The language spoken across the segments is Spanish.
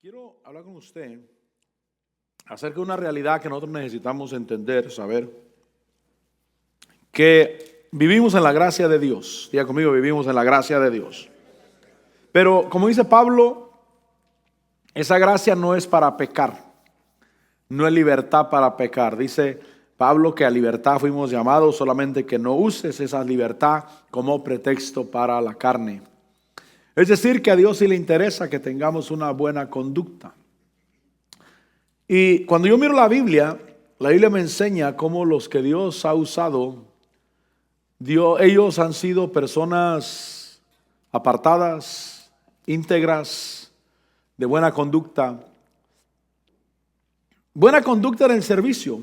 Quiero hablar con usted acerca de una realidad que nosotros necesitamos entender, saber, que vivimos en la gracia de Dios. Diga conmigo, vivimos en la gracia de Dios. Pero como dice Pablo, esa gracia no es para pecar, no es libertad para pecar. Dice Pablo que a libertad fuimos llamados, solamente que no uses esa libertad como pretexto para la carne. Es decir, que a Dios sí le interesa que tengamos una buena conducta. Y cuando yo miro la Biblia me enseña cómo los que Dios ha usado, ellos han sido personas apartadas, íntegras, de buena conducta. Buena conducta en el servicio,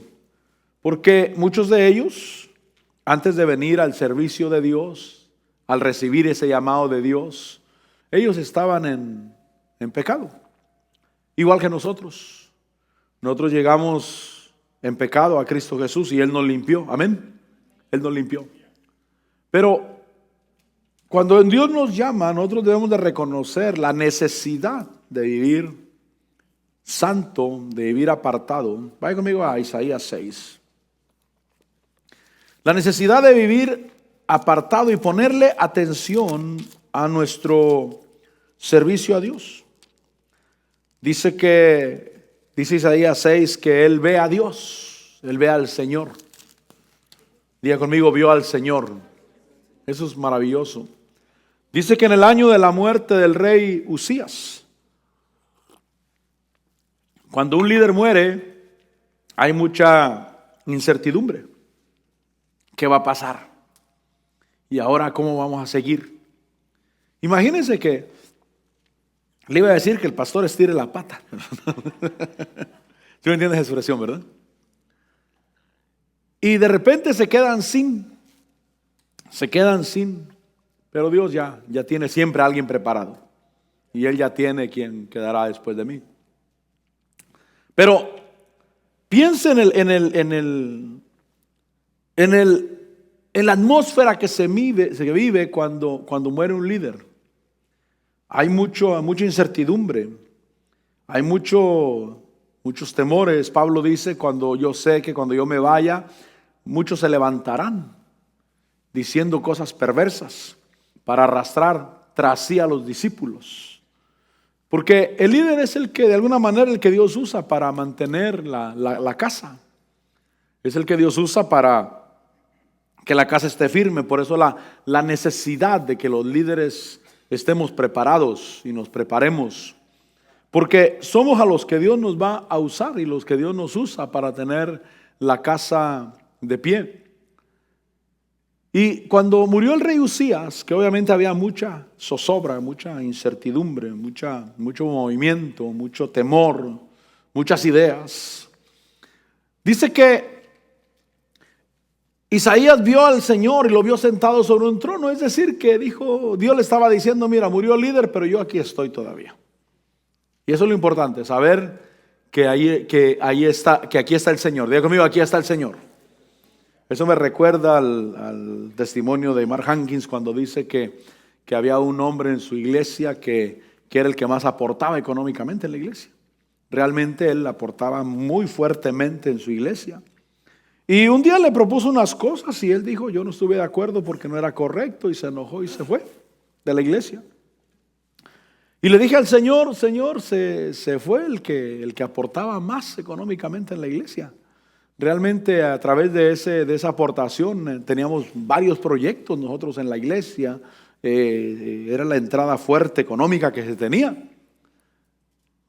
porque muchos de ellos, antes de venir al servicio de Dios, al recibir ese llamado de Dios, ellos estaban en pecado, igual que nosotros. Nosotros llegamos en pecado a Cristo Jesús y Él nos limpió, amén. Él nos limpió. Pero cuando Dios nos llama, nosotros debemos de reconocer la necesidad de vivir santo, de vivir apartado. Vaya conmigo a Isaías 6. La necesidad de vivir apartado y ponerle atención a nuestro servicio a Dios. Dice Isaías 6 que Él ve a Dios, Él ve al Señor. Diga conmigo, vio al Señor. Eso es maravilloso. Dice que en el año de la muerte del rey Usías, cuando un líder muere, hay mucha incertidumbre. ¿Qué va a pasar? ¿Y ahora cómo vamos a seguir? Imagínense que le iba a decir que el pastor estire la pata. ¿Tú me entiendes esa expresión, verdad? Y de repente se quedan sin. Pero Dios ya tiene siempre a alguien preparado. Y Él ya tiene quien quedará después de mí. Pero piensa en la atmósfera que se vive cuando muere un líder. Hay mucha incertidumbre, hay muchos temores. Pablo dice, yo sé que cuando yo me vaya, muchos se levantarán diciendo cosas perversas para arrastrar tras sí a los discípulos. Porque el líder es el que de alguna manera el que Dios usa para mantener la casa. Es el que Dios usa para que la casa esté firme. Por eso la necesidad de que los líderes estemos preparados y nos preparemos. Porque somos a los que Dios nos va a usar y los que Dios nos usa para tener la casa de pie. Y cuando murió el rey Usías, que obviamente había mucha zozobra, mucha incertidumbre, mucho movimiento, mucho temor, muchas ideas, dice que Isaías vio al Señor y lo vio sentado sobre un trono. Es decir, que Dios le estaba diciendo, mira, murió el líder, pero yo aquí estoy todavía. Y eso es lo importante, saber que aquí está el Señor. Diga conmigo, aquí está el Señor. Eso me recuerda al testimonio de Mark Hankins cuando dice que había un hombre en su iglesia que era el que más aportaba económicamente en la iglesia. Realmente él aportaba muy fuertemente en su iglesia. Y un día le propuso unas cosas y él dijo, yo no estuve de acuerdo porque no era correcto, y se enojó y se fue de la iglesia. Y le dije al Señor, se fue el que aportaba más económicamente en la iglesia. Realmente a través de esa aportación teníamos varios proyectos nosotros en la iglesia. Era la entrada fuerte económica que se tenía.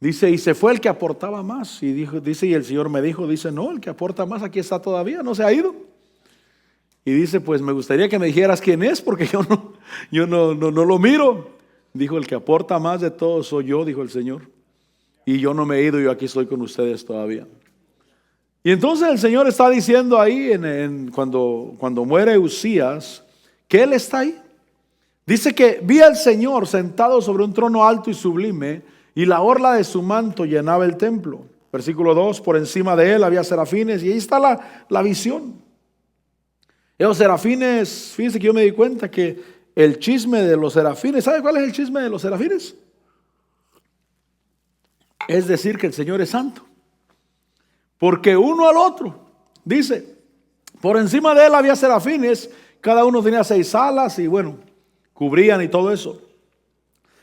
Dice, y se fue el que aportaba más. Y y el Señor me dijo, no, el que aporta más aquí está todavía, no se ha ido. Y dice, pues me gustaría que me dijeras quién es, porque yo no lo miro. Dijo, el que aporta más de todos soy yo, dijo el Señor. Y yo no me he ido, yo aquí estoy con ustedes todavía. Y entonces el Señor está diciendo ahí, cuando muere Usías, que Él está ahí. Dice que vi al Señor sentado sobre un trono alto y sublime, y la orla de su manto llenaba el templo. Versículo 2, por encima de él había serafines, y ahí está la visión. Esos serafines, fíjense que yo me di cuenta que el chisme de los serafines, ¿sabe cuál es el chisme de los serafines? es decir que el Señor es santo. Porque uno al otro, dice, por encima de él había serafines, cada uno tenía 6 alas y bueno, cubrían y todo eso.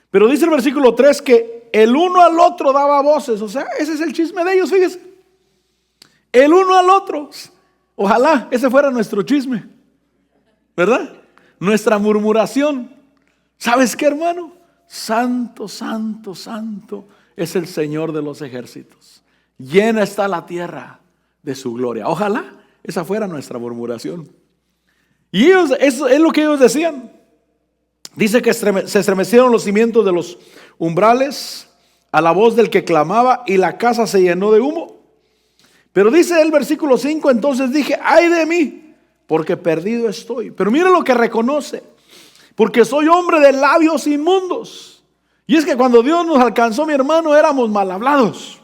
Pero dice el versículo 3 que el uno al otro daba voces. O sea, ese es el chisme de ellos, fíjese. El uno al otro. Ojalá ese fuera nuestro chisme, ¿verdad? Nuestra murmuración. ¿Sabes qué, hermano? Santo, santo, santo es el Señor de los ejércitos. Llena está la tierra de su gloria. Ojalá esa fuera nuestra murmuración. Y ellos, eso es lo que ellos decían. Dice que se estremecieron los cimientos de los umbrales a la voz del que clamaba y la casa se llenó de humo. Pero dice el versículo 5, entonces dije, ay de mí, porque perdido estoy. Pero mire lo que reconoce, porque soy hombre de labios inmundos. Y es que cuando Dios nos alcanzó, mi hermano, éramos mal hablados.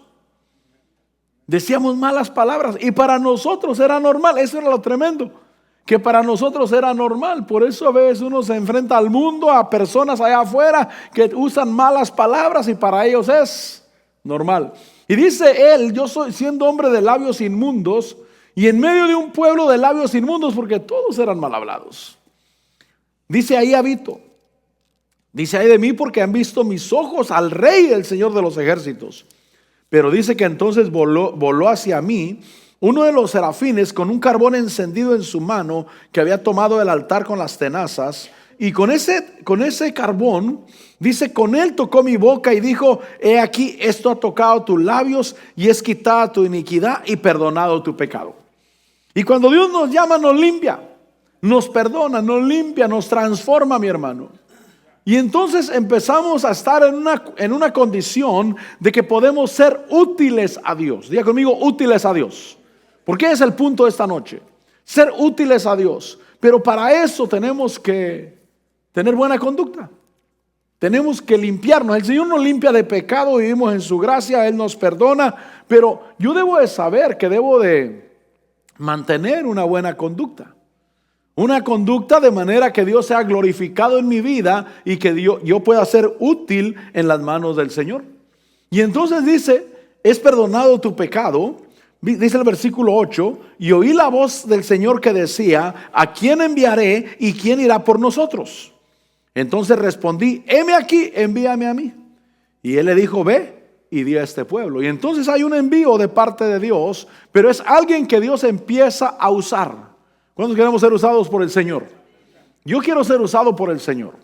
Decíamos malas palabras y para nosotros era normal. Eso era lo tremendo, que para nosotros era normal. Por eso a veces uno se enfrenta al mundo, a personas allá afuera que usan malas palabras y para ellos es normal. Y dice él, yo soy siendo hombre de labios inmundos y en medio de un pueblo de labios inmundos, porque todos eran mal hablados. Dice ahí habito. Dice ay de mí porque han visto mis ojos al Rey, el Señor de los ejércitos. Pero dice que entonces voló hacia mí uno de los serafines con un carbón encendido en su mano que había tomado del altar con las tenazas. Y con ese carbón, dice, con él tocó mi boca y dijo, he aquí, esto ha tocado tus labios y es quitada tu iniquidad y perdonado tu pecado. Y cuando Dios nos llama, nos limpia, nos perdona, nos limpia, nos transforma, mi hermano. Y entonces empezamos a estar en una condición de que podemos ser útiles a Dios. Diga conmigo, útiles a Dios. Porque es el punto de esta noche. Ser útiles a Dios. Pero para eso tenemos que tener buena conducta. Tenemos que limpiarnos. El Señor nos limpia de pecado, vivimos en su gracia, Él nos perdona. Pero yo debo de saber que debo de mantener una buena conducta. Una conducta de manera que Dios sea glorificado en mi vida y que yo pueda ser útil en las manos del Señor. Y entonces dice, es perdonado tu pecado. Dice el versículo 8, y oí la voz del Señor que decía, ¿a quién enviaré y quién irá por nosotros? Entonces respondí, heme aquí, envíame a mí. Y él le dijo, ve y di a este pueblo. Y entonces hay un envío de parte de Dios, pero es alguien que Dios empieza a usar. ¿Cuántos queremos ser usados por el Señor? Yo quiero ser usado por el Señor.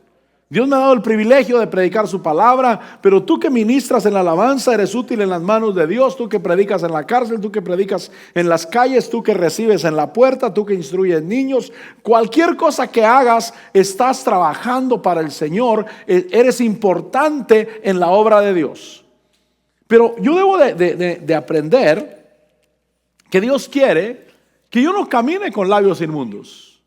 Dios me ha dado el privilegio de predicar su palabra, pero tú que ministras en la alabanza eres útil en las manos de Dios. Tú que predicas en la cárcel, tú que predicas en las calles, tú que recibes en la puerta, tú que instruyes niños, cualquier cosa que hagas, estás trabajando para el Señor, eres importante en la obra de Dios. Pero yo debo de aprender que Dios quiere que yo no camine con labios inmundos,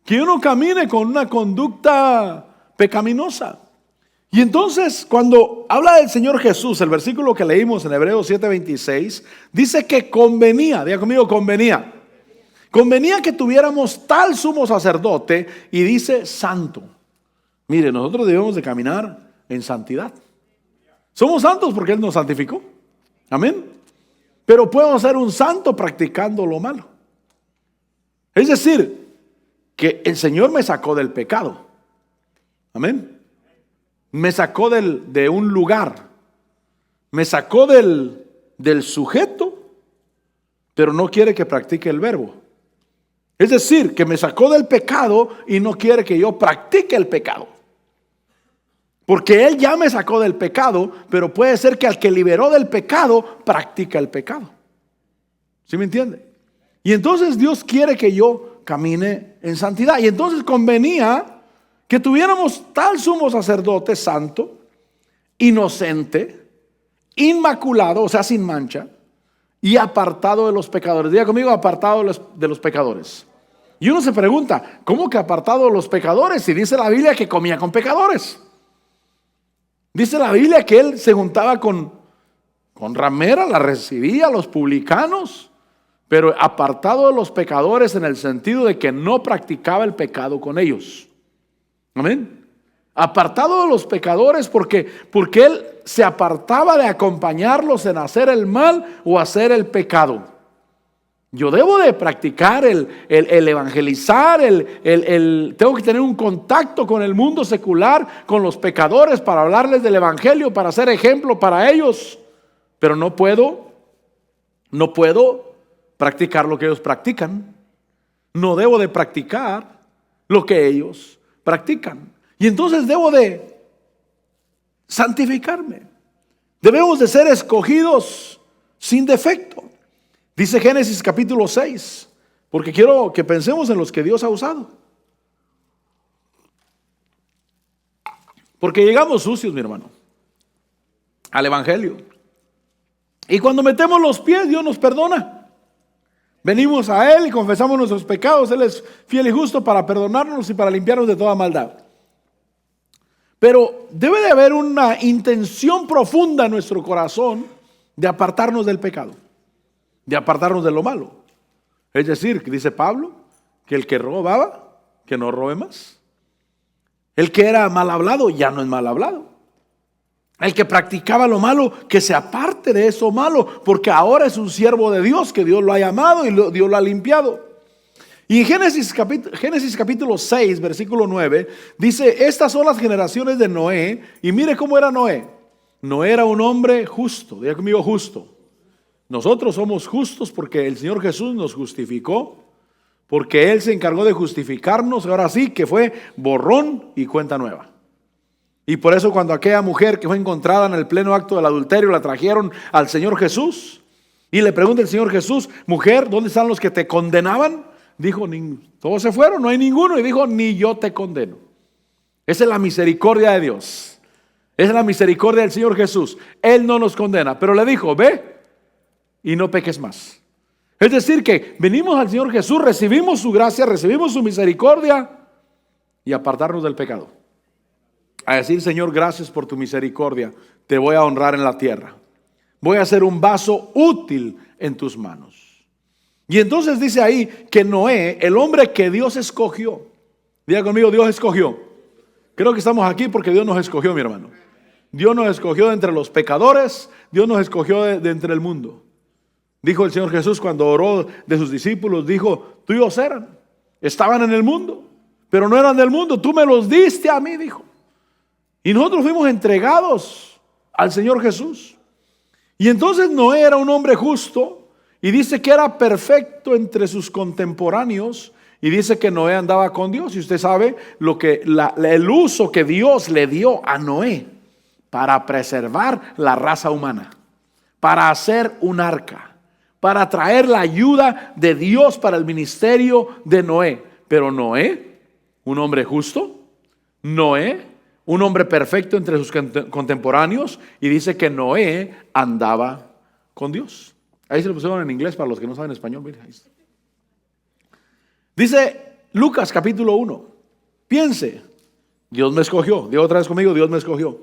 que yo no camine con una conducta pecaminosa. Y entonces cuando habla del Señor Jesús, el versículo que leímos en Hebreos 7:26, dice que convenía, diga conmigo, convenía que tuviéramos tal sumo sacerdote, y dice santo. Mire, nosotros debemos de caminar en santidad. Somos santos porque Él nos santificó, amén. Pero puedo ser un santo practicando lo malo. Es decir, que el Señor me sacó del pecado. Amén. Me sacó de un lugar. Me sacó del sujeto, pero no quiere que practique el verbo. Es decir, que me sacó del pecado y no quiere que yo practique el pecado. Porque Él ya me sacó del pecado, pero puede ser que al que liberó del pecado, practica el pecado. ¿Sí me entiende? Y entonces Dios quiere que yo camine en santidad. Y entonces convenía que tuviéramos tal sumo sacerdote santo, inocente, inmaculado, o sea, sin mancha, y apartado de los pecadores. Diga conmigo, apartado de los pecadores. Y uno se pregunta, ¿cómo que apartado de los pecadores? Si dice la Biblia que comía con pecadores. Dice la Biblia que él se juntaba con ramera, la recibía, los publicanos, pero apartado de los pecadores en el sentido de que no practicaba el pecado con ellos. Amén. Apartado de los pecadores porque Él se apartaba de acompañarlos en hacer el mal o hacer el pecado. Yo debo de practicar el evangelizar, tengo que tener un contacto con el mundo secular, con los pecadores, para hablarles del evangelio, para ser ejemplo para ellos. Pero no puedo practicar lo que ellos practican. No debo de practicar lo que ellos practican. Y entonces debo de santificarme. Debemos de ser escogidos sin defecto. Dice Génesis capítulo 6, porque quiero que pensemos en los que Dios ha usado. Porque llegamos sucios, mi hermano, al evangelio. Y cuando metemos los pies, Dios nos perdona. Venimos a Él y confesamos nuestros pecados. Él es fiel y justo para perdonarnos y para limpiarnos de toda maldad. Pero debe de haber una intención profunda en nuestro corazón de apartarnos del pecado, de apartarnos de lo malo. Es decir, dice Pablo, que el que robaba, que no robe más. El que era mal hablado, ya no es mal hablado. El que practicaba lo malo, que se aparte de eso malo, porque ahora es un siervo de Dios, que Dios lo ha llamado y Dios lo ha limpiado. Y en Génesis capítulo 6, versículo 9, dice: estas son las generaciones de Noé. Y mire cómo era Noé. Noé era un hombre justo. Diga conmigo, justo. Nosotros somos justos porque el Señor Jesús nos justificó, porque Él se encargó de justificarnos. Ahora sí que fue borrón y cuenta nueva. Y por eso cuando aquella mujer que fue encontrada en el pleno acto del adulterio la trajeron al Señor Jesús, y le pregunta el Señor Jesús: mujer, ¿dónde están los que te condenaban? Dijo: todos se fueron, no hay ninguno. Y dijo: ni yo te condeno. Esa es la misericordia de Dios. Esa es la misericordia del Señor Jesús. Él no nos condena, pero le dijo: ve y no peques más. Es decir, que venimos al Señor Jesús, recibimos su gracia, recibimos su misericordia, y apartarnos del pecado. A decir: Señor, gracias por tu misericordia, te voy a honrar en la tierra. Voy a ser un vaso útil en tus manos. Y entonces dice ahí que Noé, el hombre que Dios escogió, diga conmigo, Dios escogió. Creo que estamos aquí porque Dios nos escogió, mi hermano. Dios nos escogió de entre los pecadores, Dios nos escogió de entre el mundo. Dijo el Señor Jesús cuando oró de sus discípulos, dijo: tuyos eran, estaban en el mundo, pero no eran del mundo, tú me los diste a mí, dijo. Y nosotros fuimos entregados al Señor Jesús. Y entonces Noé era un hombre justo, y dice que era perfecto entre sus contemporáneos, y dice que Noé andaba con Dios. Y usted sabe el uso que Dios le dio a Noé para preservar la raza humana, para hacer un arca, para traer la ayuda de Dios para el ministerio de Noé. Pero Noé, un hombre justo, Noé, un hombre perfecto entre sus contemporáneos, y dice que Noé andaba con Dios. Ahí se lo pusieron en inglés para los que no saben español. Mira, dice Lucas capítulo 1. Piense: Dios me escogió. Diga otra vez conmigo: Dios me escogió.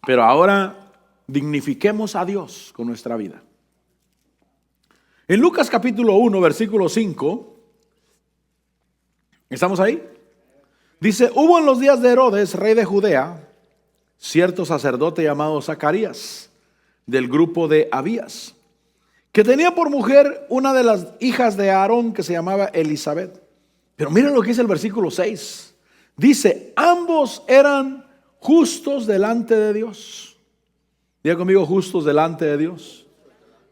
Pero ahora dignifiquemos a Dios con nuestra vida. En Lucas capítulo 1, versículo 5. ¿Estamos ahí? Dice: hubo en los días de Herodes, rey de Judea, cierto sacerdote llamado Zacarías, del grupo de Abías, que tenía por mujer una de las hijas de Aarón, que se llamaba Elizabeth. Pero miren lo que dice el versículo 6. Dice: ambos eran justos delante de Dios. Diga conmigo: justos delante de Dios.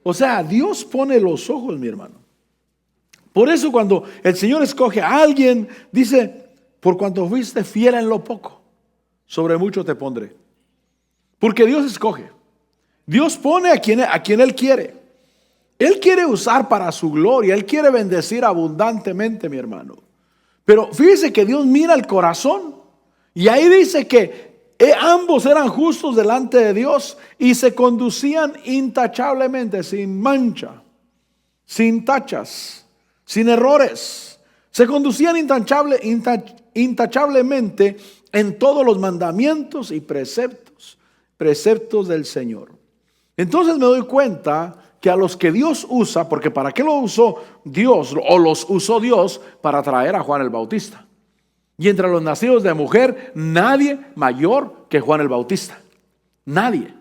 O sea, Dios pone los ojos, mi hermano. Por eso cuando el Señor escoge a alguien, dice: por cuanto fuiste fiel en lo poco, sobre mucho te pondré. Porque Dios escoge. Dios pone a quien Él quiere. Él quiere usar para su gloria. Él quiere bendecir abundantemente, mi hermano. Pero fíjese que Dios mira el corazón. Y ahí dice que ambos eran justos delante de Dios y se conducían intachablemente, sin mancha, sin tachas, sin errores. Se conducían intachablemente en todos los mandamientos y preceptos del Señor. Entonces me doy cuenta que a los que Dios usa, porque ¿para qué lo usó Dios? O los usó Dios para traer a Juan el Bautista. Y entre los nacidos de mujer, nadie mayor que Juan el Bautista. Nadie.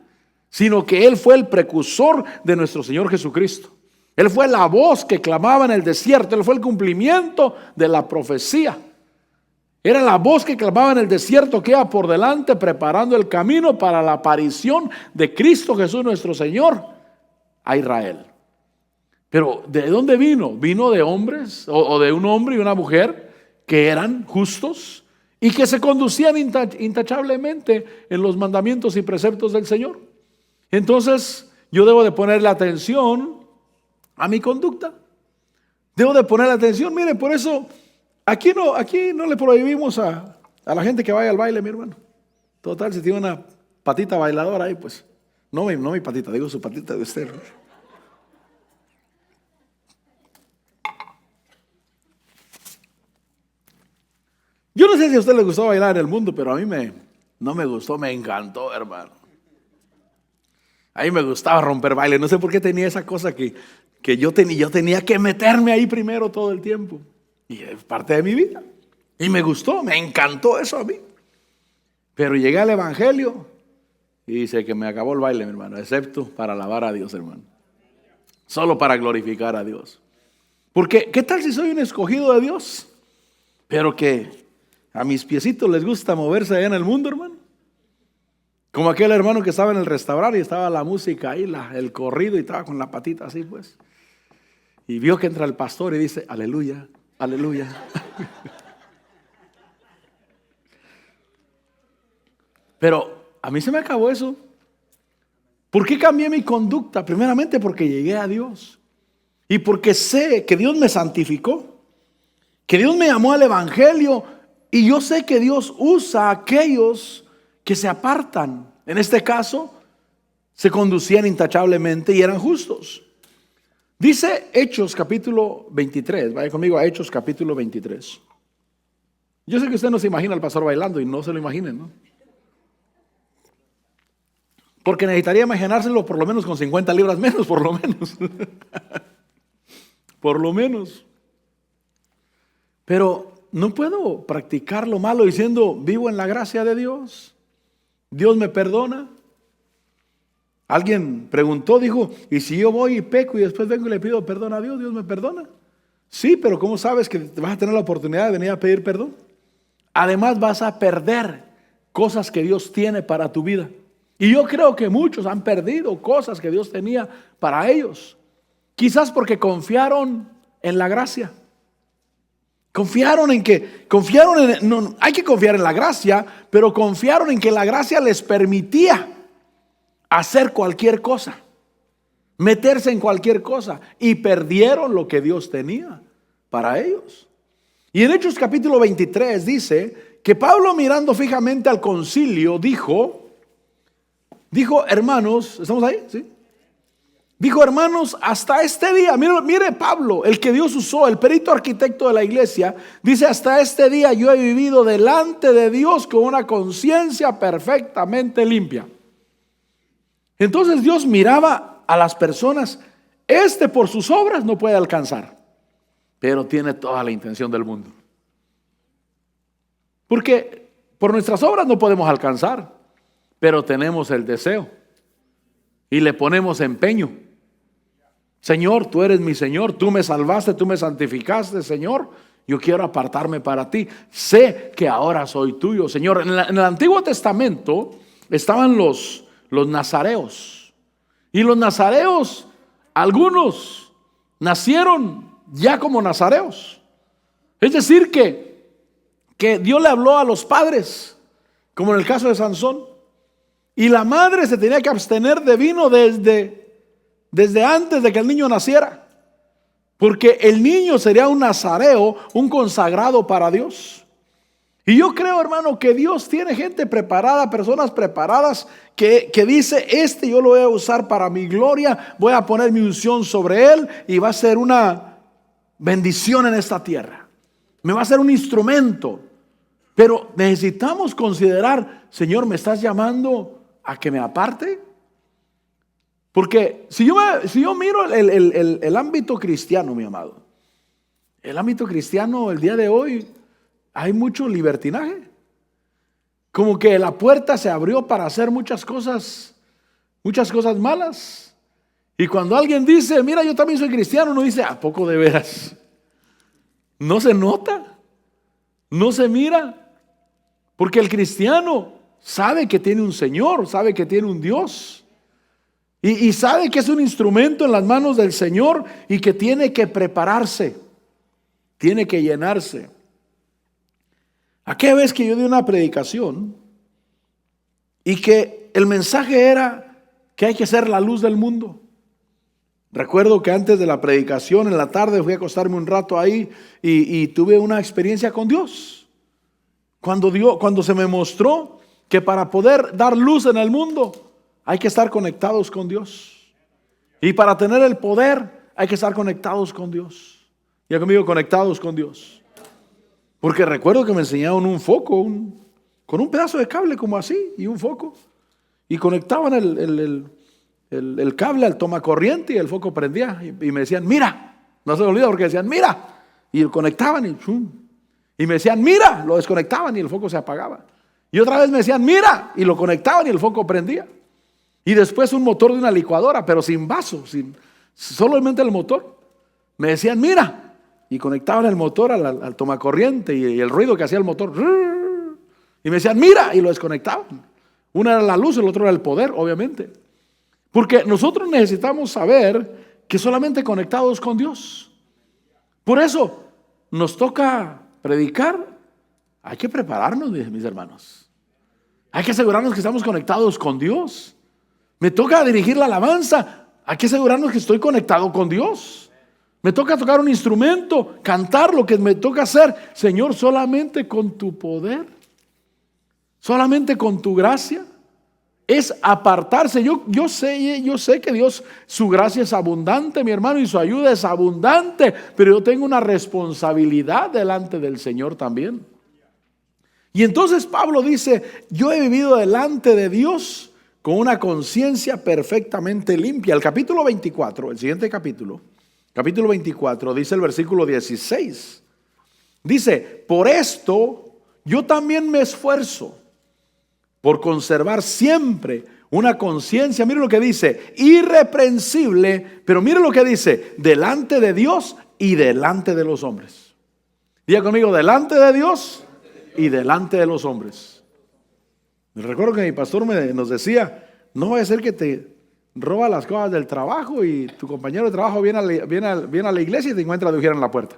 Sino que él fue el precursor de nuestro Señor Jesucristo. Él fue la voz que clamaba en el desierto. Él fue el cumplimiento de la profecía. Era la voz que clamaba en el desierto que iba por delante preparando el camino para la aparición de Cristo Jesús nuestro Señor a Israel. Pero ¿de dónde vino? Vino de hombres o de un hombre y una mujer que eran justos y que se conducían intachablemente en los mandamientos y preceptos del Señor. Entonces yo debo de ponerle atención a mi conducta. Debo de ponerle atención. Mire, por eso aquí no le prohibimos a la gente que vaya al baile, mi hermano. Total, si tiene una patita bailadora ahí, pues no mi patita, digo su patita de usted. Yo no sé si a usted le gustó bailar en el mundo, pero a mí no me gustó, me encantó, hermano. A mí me gustaba romper baile. No sé por qué tenía esa cosa que yo tenía que meterme ahí primero todo el tiempo. Y es parte de mi vida. Y me gustó, me encantó eso a mí. Pero llegué al Evangelio y dice que me acabó el baile, mi hermano, excepto para alabar a Dios, hermano. Solo para glorificar a Dios. Porque, ¿qué tal si soy un escogido de Dios? Pero que a mis piecitos les gusta moverse allá en el mundo, hermano. Como aquel hermano que estaba en el restaurante y estaba la música ahí, el corrido, y estaba con la patita así, pues. Y vio que entra el pastor y dice, aleluya, aleluya. Pero a mí se me acabó eso. ¿Por qué cambié mi conducta? Primeramente porque llegué a Dios. Y porque sé que Dios me santificó. Que Dios me llamó al Evangelio. Y yo sé que Dios usa a aquellos que se apartan. En este caso, se conducían intachablemente y eran justos. Dice Hechos capítulo 23. Vaya conmigo a Hechos capítulo 23. Yo sé que usted no se imagina al pastor bailando y no se lo imaginen, ¿no? Porque necesitaría imaginárselo por lo menos con 50 libras menos, por lo menos. Por lo menos. Pero no puedo practicar lo malo diciendo, vivo en la gracia de Dios. Dios me perdona. Alguien preguntó, dijo, ¿y si yo voy y peco y después vengo y le pido perdón a Dios, Dios me perdona? Sí, pero ¿cómo sabes que vas a tener la oportunidad de venir a pedir perdón? Además vas a perder cosas que Dios tiene para tu vida. Y yo creo que muchos han perdido cosas que Dios tenía para ellos. Quizás porque confiaron en la gracia. Hay que confiar en la gracia, pero confiaron en que la gracia les permitía hacer cualquier cosa, meterse en cualquier cosa, y perdieron lo que Dios tenía para ellos. Y en Hechos capítulo 23 dice que Pablo, mirando fijamente al concilio, dijo, hermanos, ¿estamos ahí? ¿Sí? Dijo, hermanos, hasta este día, mire Pablo, el que Dios usó, el perito arquitecto de la iglesia, dice, hasta este día yo he vivido delante de Dios con una conciencia perfectamente limpia. Entonces Dios miraba a las personas, por sus obras no puede alcanzar, pero tiene toda la intención del mundo. Porque por nuestras obras no podemos alcanzar, pero tenemos el deseo y le ponemos empeño. Señor, tú eres mi Señor, tú me salvaste, tú me santificaste, Señor, yo quiero apartarme para ti. Sé que ahora soy tuyo, Señor. En el Antiguo Testamento estaban los nazareos. Y los nazareos, algunos nacieron ya como nazareos. Es decir que Dios le habló a los padres, como en el caso de Sansón. Y la madre se tenía que abstener de vino desde antes de que el niño naciera, porque el niño sería un nazareo, un consagrado para Dios. Y yo creo, hermano, que Dios tiene gente preparada, personas preparadas que dice, yo lo voy a usar para mi gloria, voy a poner mi unción sobre él y va a ser una bendición en esta tierra, me va a ser un instrumento. Pero necesitamos considerar, Señor, ¿me estás llamando a que me aparte? Porque si yo miro el ámbito cristiano, mi amado, el ámbito cristiano el día de hoy hay mucho libertinaje. Como que la puerta se abrió para hacer muchas cosas malas. Y cuando alguien dice, mira, yo también soy cristiano, uno dice, ¿a poco de veras? No se nota, no se mira, porque el cristiano sabe que tiene un Señor, sabe que tiene un Dios, y sabe que es un instrumento en las manos del Señor y que tiene que prepararse, tiene que llenarse. Aquella vez que yo di una predicación y que el mensaje era que hay que ser la luz del mundo. Recuerdo que antes de la predicación, en la tarde, fui a acostarme un rato ahí y tuve una experiencia con Dios. Cuando se me mostró que para poder dar luz en el mundo hay que estar conectados con Dios. Y para tener el poder hay que estar conectados con Dios. Ya conmigo, conectados con Dios. Porque recuerdo que me enseñaron un foco, con un pedazo de cable como así y un foco. Y conectaban el cable al tomacorriente y el foco prendía. Y me decían, mira. No se me olvida porque decían, mira. Y lo conectaban y chum. Y me decían, mira. Lo desconectaban y el foco se apagaba. Y otra vez me decían, mira. Y lo conectaban y el foco prendía. Y después un motor de una licuadora, pero sin vaso, solamente el motor. Me decían, mira. Y conectaban el motor al tomacorriente y el ruido que hacía el motor. Y me decían, mira. Y lo desconectaban. Una era la luz, el otro era el poder, obviamente. Porque nosotros necesitamos saber que solamente conectados con Dios. Por eso nos toca predicar. Hay que prepararnos, mis hermanos. Hay que asegurarnos que estamos conectados con Dios. Me toca dirigir la alabanza. Hay que asegurarnos que estoy conectado con Dios. Me toca tocar un instrumento, cantar lo que me toca hacer. Señor, solamente con tu poder, solamente con tu gracia. Es apartarse. Yo sé que Dios, su gracia es abundante, mi hermano, y su ayuda es abundante, pero yo tengo una responsabilidad delante del Señor también. Y entonces Pablo dice, yo he vivido delante de Dios con una conciencia perfectamente limpia. El capítulo 24, el siguiente capítulo 24, dice el versículo 16. Dice, por esto yo también me esfuerzo por conservar siempre una conciencia, mire lo que dice, irreprensible, pero mire lo que dice, delante de Dios y delante de los hombres. Diga conmigo, delante de Dios y delante de los hombres. Recuerdo que mi pastor nos decía, no vaya a ser que te roba las cosas del trabajo y tu compañero de trabajo viene a la iglesia y te encuentra de ujera en la puerta.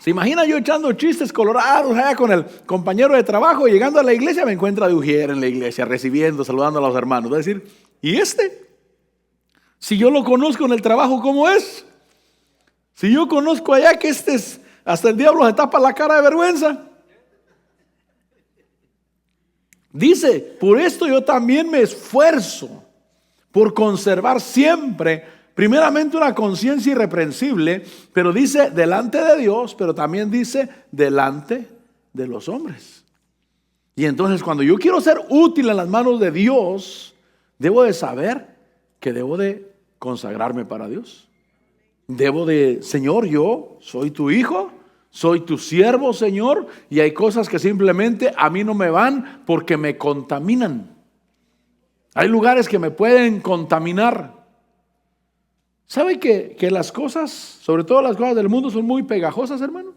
¿Se imagina yo echando chistes colorados allá con el compañero de trabajo y llegando a la iglesia me encuentra de ujier en la iglesia, recibiendo, saludando a los hermanos? Va a decir, ¿y este? Si yo lo conozco en el trabajo, ¿cómo es? Si yo conozco allá que hasta el diablo se tapa la cara de vergüenza. Dice, por esto yo también me esfuerzo por conservar siempre primeramente una conciencia irreprensible, pero dice delante de Dios, pero también dice delante de los hombres. Y entonces cuando yo quiero ser útil en las manos de Dios, debo de saber que debo de consagrarme para Dios. Debo de, Señor, yo soy tu hijo, soy tu siervo, Señor, y hay cosas que simplemente a mí no me van porque me contaminan. Hay lugares que me pueden contaminar. ¿Sabe que las cosas, sobre todo las cosas del mundo, son muy pegajosas, hermano?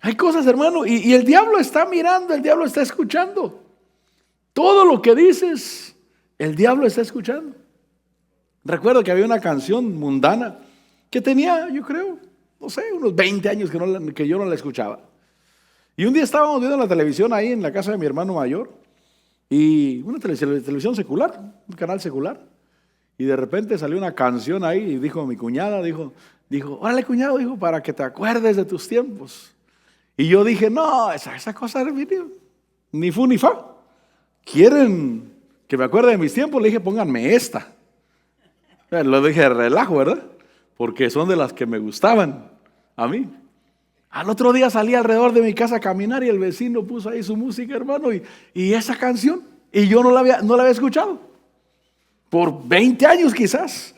Hay cosas, hermano, y el diablo está mirando, el diablo está escuchando. Todo lo que dices, el diablo está escuchando. Recuerdo que había una canción mundana que tenía, yo creo, no sé, unos 20 años que yo no la escuchaba. Y un día estábamos viendo la televisión ahí en la casa de mi hermano mayor, y una televisión secular, un canal secular. Y de repente salió una canción ahí y dijo mi cuñada, dijo, órale cuñado, dijo, para que te acuerdes de tus tiempos. Y yo dije, no, esa cosa ni fu ni fa. ¿Quieren que me acuerde de mis tiempos? Le dije, pónganme esta. Lo dije de relajo, ¿verdad? Porque son de las que me gustaban a mí. Al otro día salí alrededor de mi casa a caminar y el vecino puso ahí su música, hermano, y esa canción. Y yo no la había escuchado. Por 20 años quizás.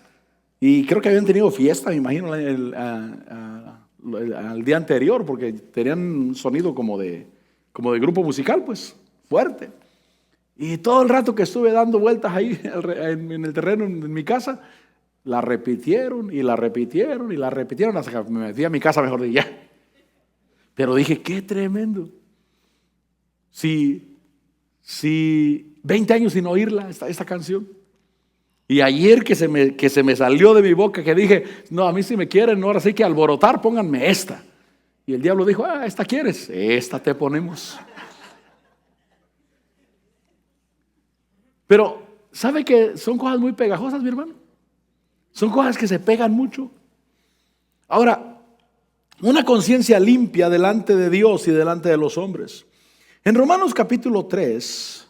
Y creo que habían tenido fiesta, me imagino, al día anterior, porque tenían un sonido como de grupo musical, pues, fuerte. Y todo el rato que estuve dando vueltas ahí en el terreno, en mi casa, la repitieron y la repitieron y la repitieron hasta que me metí a mi casa mejor de ya. Pero dije, qué tremendo. Si 20 años sin oírla, esta canción. Y ayer que se me salió de mi boca, que dije, no, a mí si me quieren, ahora sí que alborotar, pónganme esta. Y el diablo dijo, esta quieres, esta te ponemos. Pero, ¿sabe que son cosas muy pegajosas, mi hermano? Son cosas que se pegan mucho. Ahora, una conciencia limpia delante de Dios y delante de los hombres. En Romanos capítulo 3,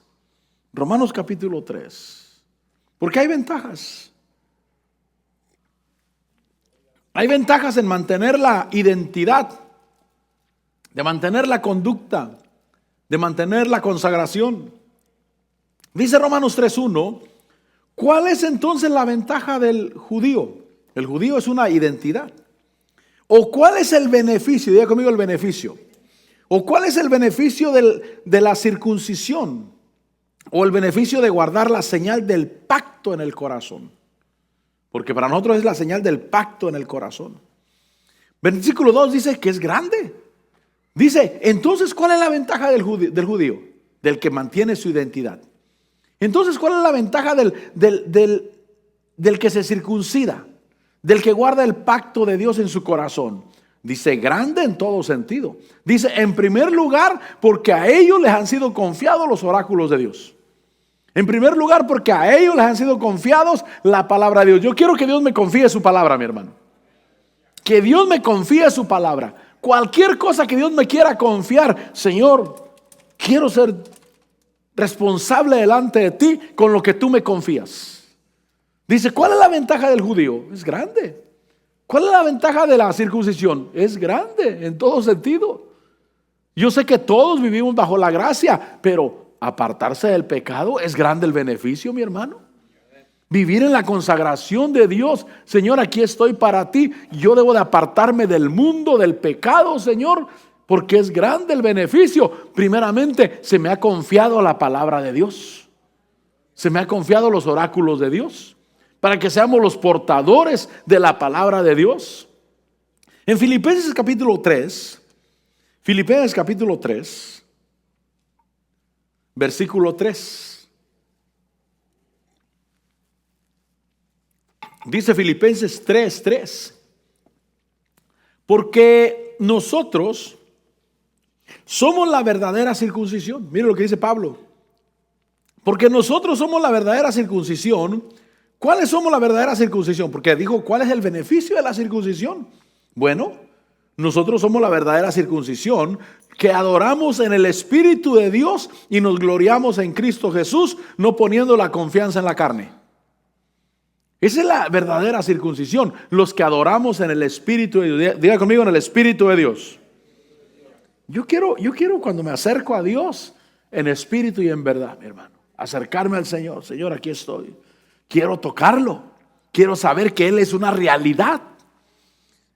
porque hay ventajas. Hay ventajas en mantener la identidad, de mantener la conducta, de mantener la consagración. Dice Romanos 3:1, ¿cuál es entonces la ventaja del judío? El judío es una identidad. ¿O cuál es el beneficio? Diga conmigo el beneficio. ¿O cuál es el beneficio de la circuncisión? ¿O el beneficio de guardar la señal del pacto en el corazón? Porque para nosotros es la señal del pacto en el corazón. Versículo 2 dice que es grande. Dice, entonces, ¿cuál es la ventaja del judío? Del que mantiene su identidad. Entonces, ¿cuál es la ventaja del que se circuncida? Del que guarda el pacto de Dios en su corazón. Dice, grande en todo sentido. Dice, en primer lugar, porque a ellos les han sido confiados los oráculos de Dios. En primer lugar, porque a ellos les han sido confiados la palabra de Dios. Yo quiero que Dios me confíe su palabra, mi hermano. Que Dios me confíe su palabra. Cualquier cosa que Dios me quiera confiar, Señor, quiero ser responsable delante de ti con lo que tú me confías. Dice, ¿cuál es la ventaja del judío? Es grande. ¿Cuál es la ventaja de la circuncisión? Es grande en todo sentido. Yo sé que todos vivimos bajo la gracia, pero apartarse del pecado es grande el beneficio, mi hermano. Vivir en la consagración de Dios. Señor, aquí estoy para ti. Yo debo de apartarme del mundo, del pecado, Señor, porque es grande el beneficio. Primeramente, se me ha confiado la palabra de Dios. Se me ha confiado los oráculos de Dios, para que seamos los portadores de la palabra de Dios. En Filipenses capítulo 3, versículo 3. Dice Filipenses 3:3. Porque nosotros somos la verdadera circuncisión. Mire lo que dice Pablo. Porque nosotros somos la verdadera circuncisión. ¿Cuáles somos la verdadera circuncisión? Porque dijo, ¿cuál es el beneficio de la circuncisión? Bueno, nosotros somos la verdadera circuncisión, que adoramos en el Espíritu de Dios y nos gloriamos en Cristo Jesús, no poniendo la confianza en la carne. Esa es la verdadera circuncisión, los que adoramos en el Espíritu de Dios. Diga conmigo, en el Espíritu de Dios. Yo quiero cuando me acerco a Dios, en espíritu y en verdad, mi hermano, acercarme al Señor. Señor, aquí estoy. Quiero tocarlo. Quiero saber que Él es una realidad.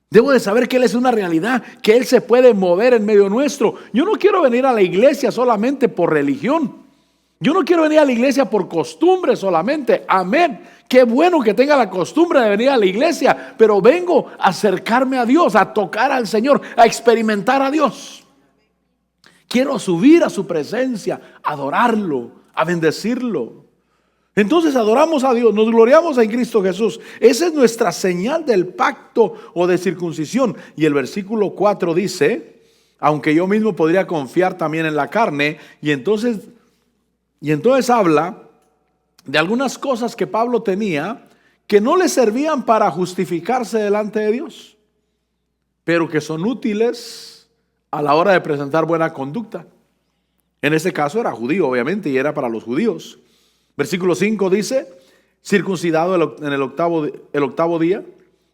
Debo de saber que Él es una realidad, que Él se puede mover en medio nuestro. Yo no quiero venir a la iglesia solamente por religión. Yo no quiero venir a la iglesia por costumbre solamente. Amén. Qué bueno que tenga la costumbre de venir a la iglesia, pero vengo a acercarme a Dios, a tocar al Señor, a experimentar a Dios. Quiero subir a su presencia, a adorarlo, a bendecirlo. Entonces adoramos a Dios, nos gloriamos en Cristo Jesús. Esa es nuestra señal del pacto o de circuncisión. Y el versículo 4 dice, aunque yo mismo podría confiar también en la carne. Y entonces habla de algunas cosas que Pablo tenía que no le servían para justificarse delante de Dios, pero que son útiles a la hora de presentar buena conducta. En ese caso era judío, obviamente, y era para los judíos. Versículo 5 dice, circuncidado en el octavo día,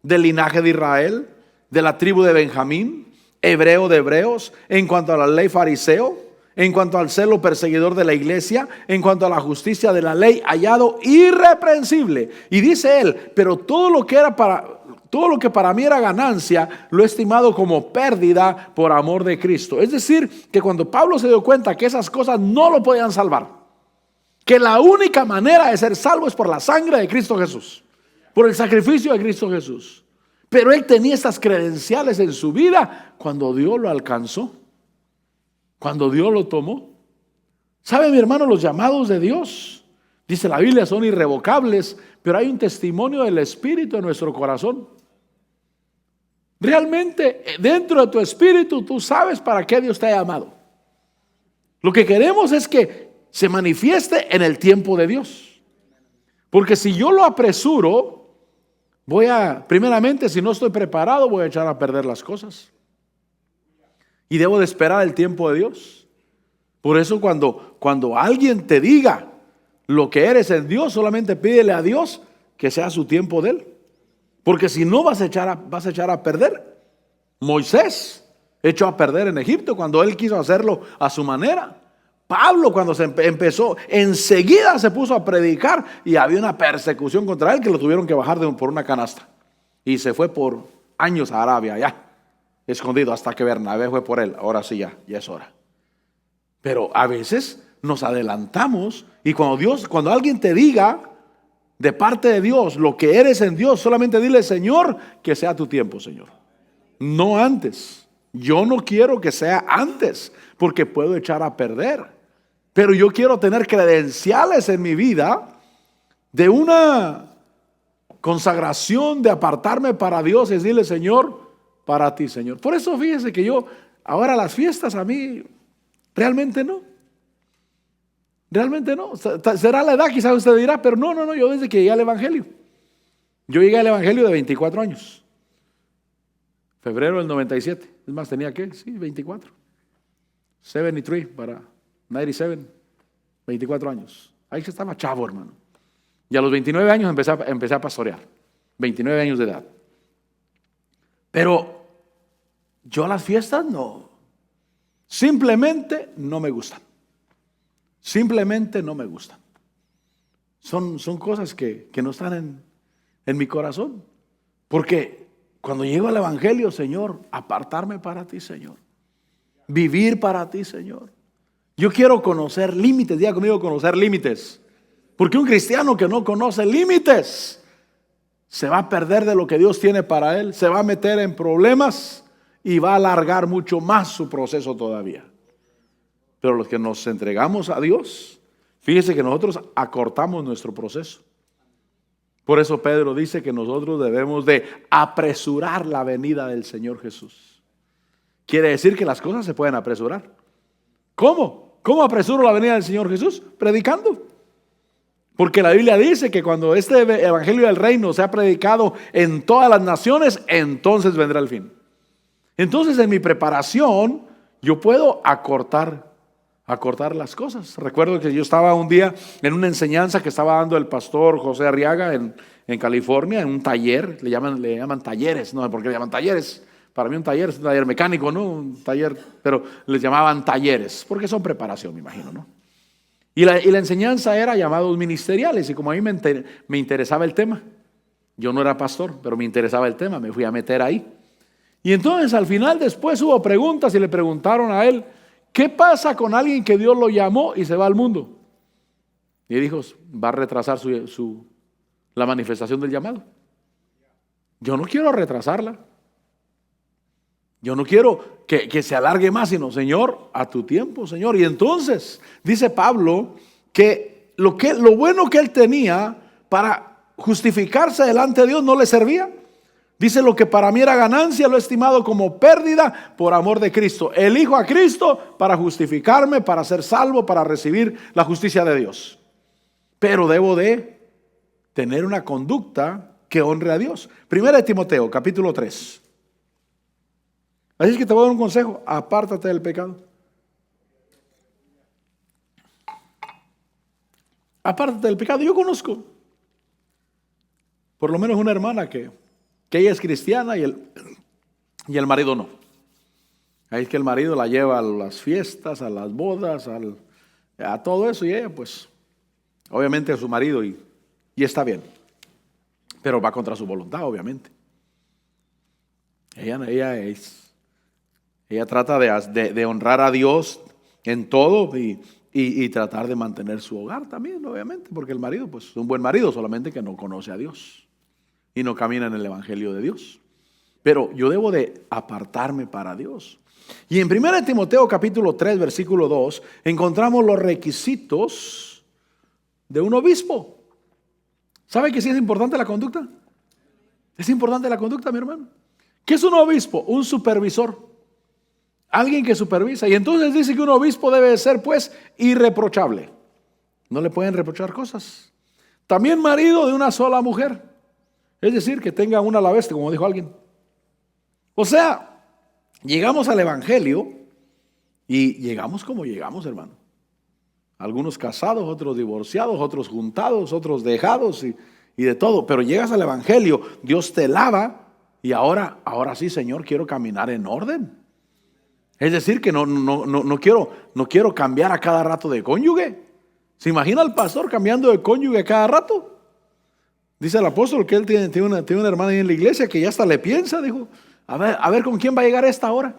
del linaje de Israel, de la tribu de Benjamín, hebreo de hebreos, en cuanto a la ley fariseo, en cuanto al celo perseguidor de la iglesia, en cuanto a la justicia de la ley, hallado irreprensible. Y dice él, pero todo lo que para mí era ganancia, lo he estimado como pérdida por amor de Cristo. Es decir, que cuando Pablo se dio cuenta que esas cosas no lo podían salvar, que la única manera de ser salvo es por la sangre de Cristo Jesús, por el sacrificio de Cristo Jesús. Pero él tenía estas credenciales en su vida cuando Dios lo alcanzó, cuando Dios lo tomó. ¿Sabe, mi hermano? Los llamados de Dios, dice la Biblia, son irrevocables, pero hay un testimonio del Espíritu en nuestro corazón. Realmente, dentro de tu espíritu, tú sabes para qué Dios te ha llamado. Lo que queremos es que se manifieste en el tiempo de Dios. Porque si yo lo apresuro, primeramente, si no estoy preparado, voy a echar a perder las cosas. Y debo de esperar el tiempo de Dios. Por eso cuando alguien te diga lo que eres en Dios, solamente pídele a Dios que sea su tiempo de él. Porque si no vas a echar a perder. Moisés echó a perder en Egipto cuando él quiso hacerlo a su manera. Pablo, cuando se empezó, enseguida se puso a predicar y había una persecución contra él que lo tuvieron que bajar por una canasta. Y se fue por años a Arabia, ya, escondido, hasta que Bernabé fue por él. Ahora sí, ya es hora. Pero a veces nos adelantamos y cuando alguien te diga de parte de Dios lo que eres en Dios, solamente dile, Señor, que sea tu tiempo, Señor. No antes. Yo no quiero que sea antes, porque puedo echar a perder. Pero yo quiero tener credenciales en mi vida de una consagración, de apartarme para Dios y decirle, Señor, para ti, Señor. Por eso fíjese que ahora las fiestas a mí, realmente no. Realmente no. Será la edad, quizás usted dirá, pero no, yo desde que llegué al Evangelio. Yo llegué al Evangelio de 24 años. Febrero del 97. Es más, tenía que, 24. 73 para 97. 24 años. Ahí se estaba chavo, hermano. Y a los 29 años empecé a pastorear. 29 años de edad. Pero yo las fiestas no. Simplemente no me gustan. Simplemente no me gustan. Son cosas que no están en mi corazón. Porque cuando llego al Evangelio, Señor, apartarme para ti, Señor. Vivir para ti, Señor. Yo quiero conocer límites. Diga conmigo, conocer límites. Porque un cristiano que no conoce límites se va a perder de lo que Dios tiene para él. Se va a meter en problemas y va a alargar mucho más su proceso todavía. Pero los que nos entregamos a Dios, fíjese que nosotros acortamos nuestro proceso. Por eso Pedro dice que nosotros debemos de apresurar la venida del Señor Jesús. Quiere decir que las cosas se pueden apresurar. ¿Cómo? ¿Cómo apresuro la venida del Señor Jesús? Predicando. Porque la Biblia dice que cuando este evangelio del reino sea predicado en todas las naciones, entonces vendrá el fin. Entonces en mi preparación yo puedo acortar las cosas. Recuerdo que yo estaba un día en una enseñanza que estaba dando el pastor José Arriaga en California, en un taller, le llaman talleres, no sé por qué le llaman talleres. Para mí un taller es un taller mecánico, ¿no? Un taller, pero les llamaban talleres, porque son preparación, me imagino, ¿no? Y la enseñanza era llamados ministeriales, y como a mí me interesaba el tema, yo no era pastor, pero me interesaba el tema, me fui a meter ahí. Y entonces al final después hubo preguntas y le preguntaron a él, ¿qué pasa con alguien que Dios lo llamó y se va al mundo? Y dijo, va a retrasar la manifestación del llamado. Yo no quiero retrasarla. Yo no quiero que se alargue más, sino, Señor, a tu tiempo, Señor. Y entonces dice Pablo que lo bueno que él tenía para justificarse delante de Dios no le servía. Dice, lo que para mí era ganancia lo he estimado como pérdida por amor de Cristo. Elijo a Cristo para justificarme, para ser salvo, para recibir la justicia de Dios. Pero debo de tener una conducta que honre a Dios. Primera de Timoteo, capítulo 3. Así es que te voy a dar un consejo, apártate del pecado. Apártate del pecado. Yo conozco por lo menos una hermana que ella es cristiana y el marido no. Ahí es que el marido la lleva a las fiestas, a las bodas, a todo eso, y ella pues obviamente a su marido y está bien, pero va contra su voluntad, obviamente. Ella trata de honrar a Dios en todo y tratar de mantener su hogar también, obviamente, porque el marido pues es un buen marido, solamente que no conoce a Dios y no camina en el evangelio de Dios. Pero yo debo de apartarme para Dios. Y en 1 Timoteo capítulo 3 versículo 2 encontramos los requisitos de un obispo. ¿Sabe que sí es importante la conducta? Es importante la conducta, mi hermano. ¿Qué es un obispo? Un supervisor. Alguien que supervisa. Y entonces dice que un obispo debe ser pues irreprochable. No le pueden reprochar cosas. También marido de una sola mujer. Es decir, que tenga una a la vez, como dijo alguien. O sea, llegamos al evangelio y llegamos como llegamos, hermano. Algunos casados, otros divorciados, otros juntados, otros dejados y de todo. Pero llegas al evangelio, Dios te lava y ahora sí, Señor, quiero caminar en orden. Es decir, que no quiero cambiar a cada rato de cónyuge. ¿Se imagina el pastor cambiando de cónyuge a cada rato? Dice el apóstol que él tiene una hermana ahí en la iglesia que ya hasta le piensa, dijo, a ver con quién va a llegar esta hora.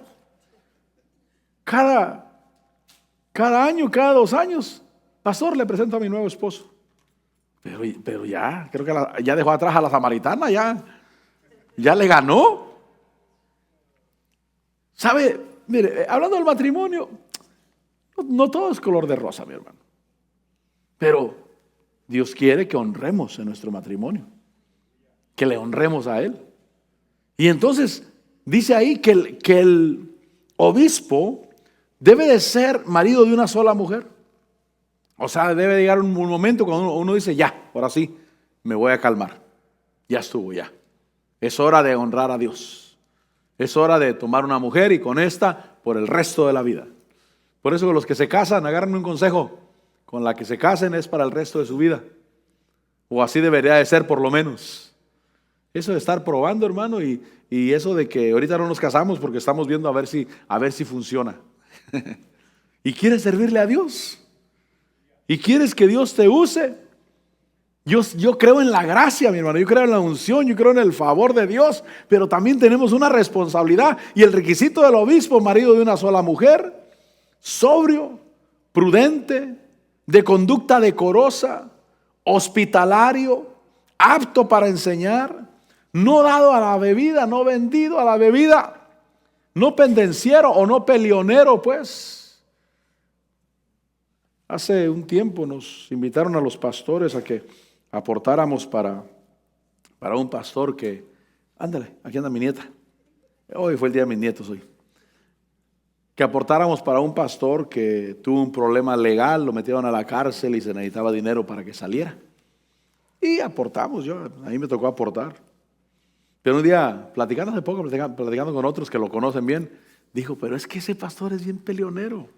Cada año, cada 2 años, pastor, le presento a mi nuevo esposo. Pero ya, creo que ya dejó atrás a la samaritana, ya le ganó. ¿Sabe? Mire, hablando del matrimonio, no todo es color de rosa, mi hermano. Pero Dios quiere que honremos en nuestro matrimonio, que le honremos a Él. Y entonces dice ahí que el obispo debe de ser marido de una sola mujer. O sea, debe llegar un momento cuando uno dice, ya, ahora sí, me voy a calmar. Ya estuvo, ya. Es hora de honrar a Dios. Es hora de tomar una mujer y con esta por el resto de la vida. Por eso los que se casan, agarren un consejo. Con la que se casen es para el resto de su vida. O así debería de ser por lo menos. Eso de estar probando, hermano, y eso de que ahorita no nos casamos porque estamos viendo a ver si funciona. Y quieres servirle a Dios. Y quieres que Dios te use. Yo creo en la gracia, mi hermano. Yo creo en la unción, yo creo en el favor de Dios. Pero también tenemos una responsabilidad. Y el requisito del obispo, marido de una sola mujer, sobrio, prudente, de conducta decorosa, hospitalario, apto para enseñar, no dado a la bebida, no vendido a la bebida, no pendenciero o no peleonero, pues. Hace un tiempo nos invitaron a los pastores a que aportáramos para un pastor que, ándale, aquí anda mi nieta. Hoy fue el día de mis nietos hoy. Que aportáramos para un pastor que tuvo un problema legal, lo metieron a la cárcel y se necesitaba dinero para que saliera. Y aportamos, a mí me tocó aportar. Pero un día, platicando hace poco, platicando con otros que lo conocen bien, dijo, pero es que ese pastor es bien peleonero.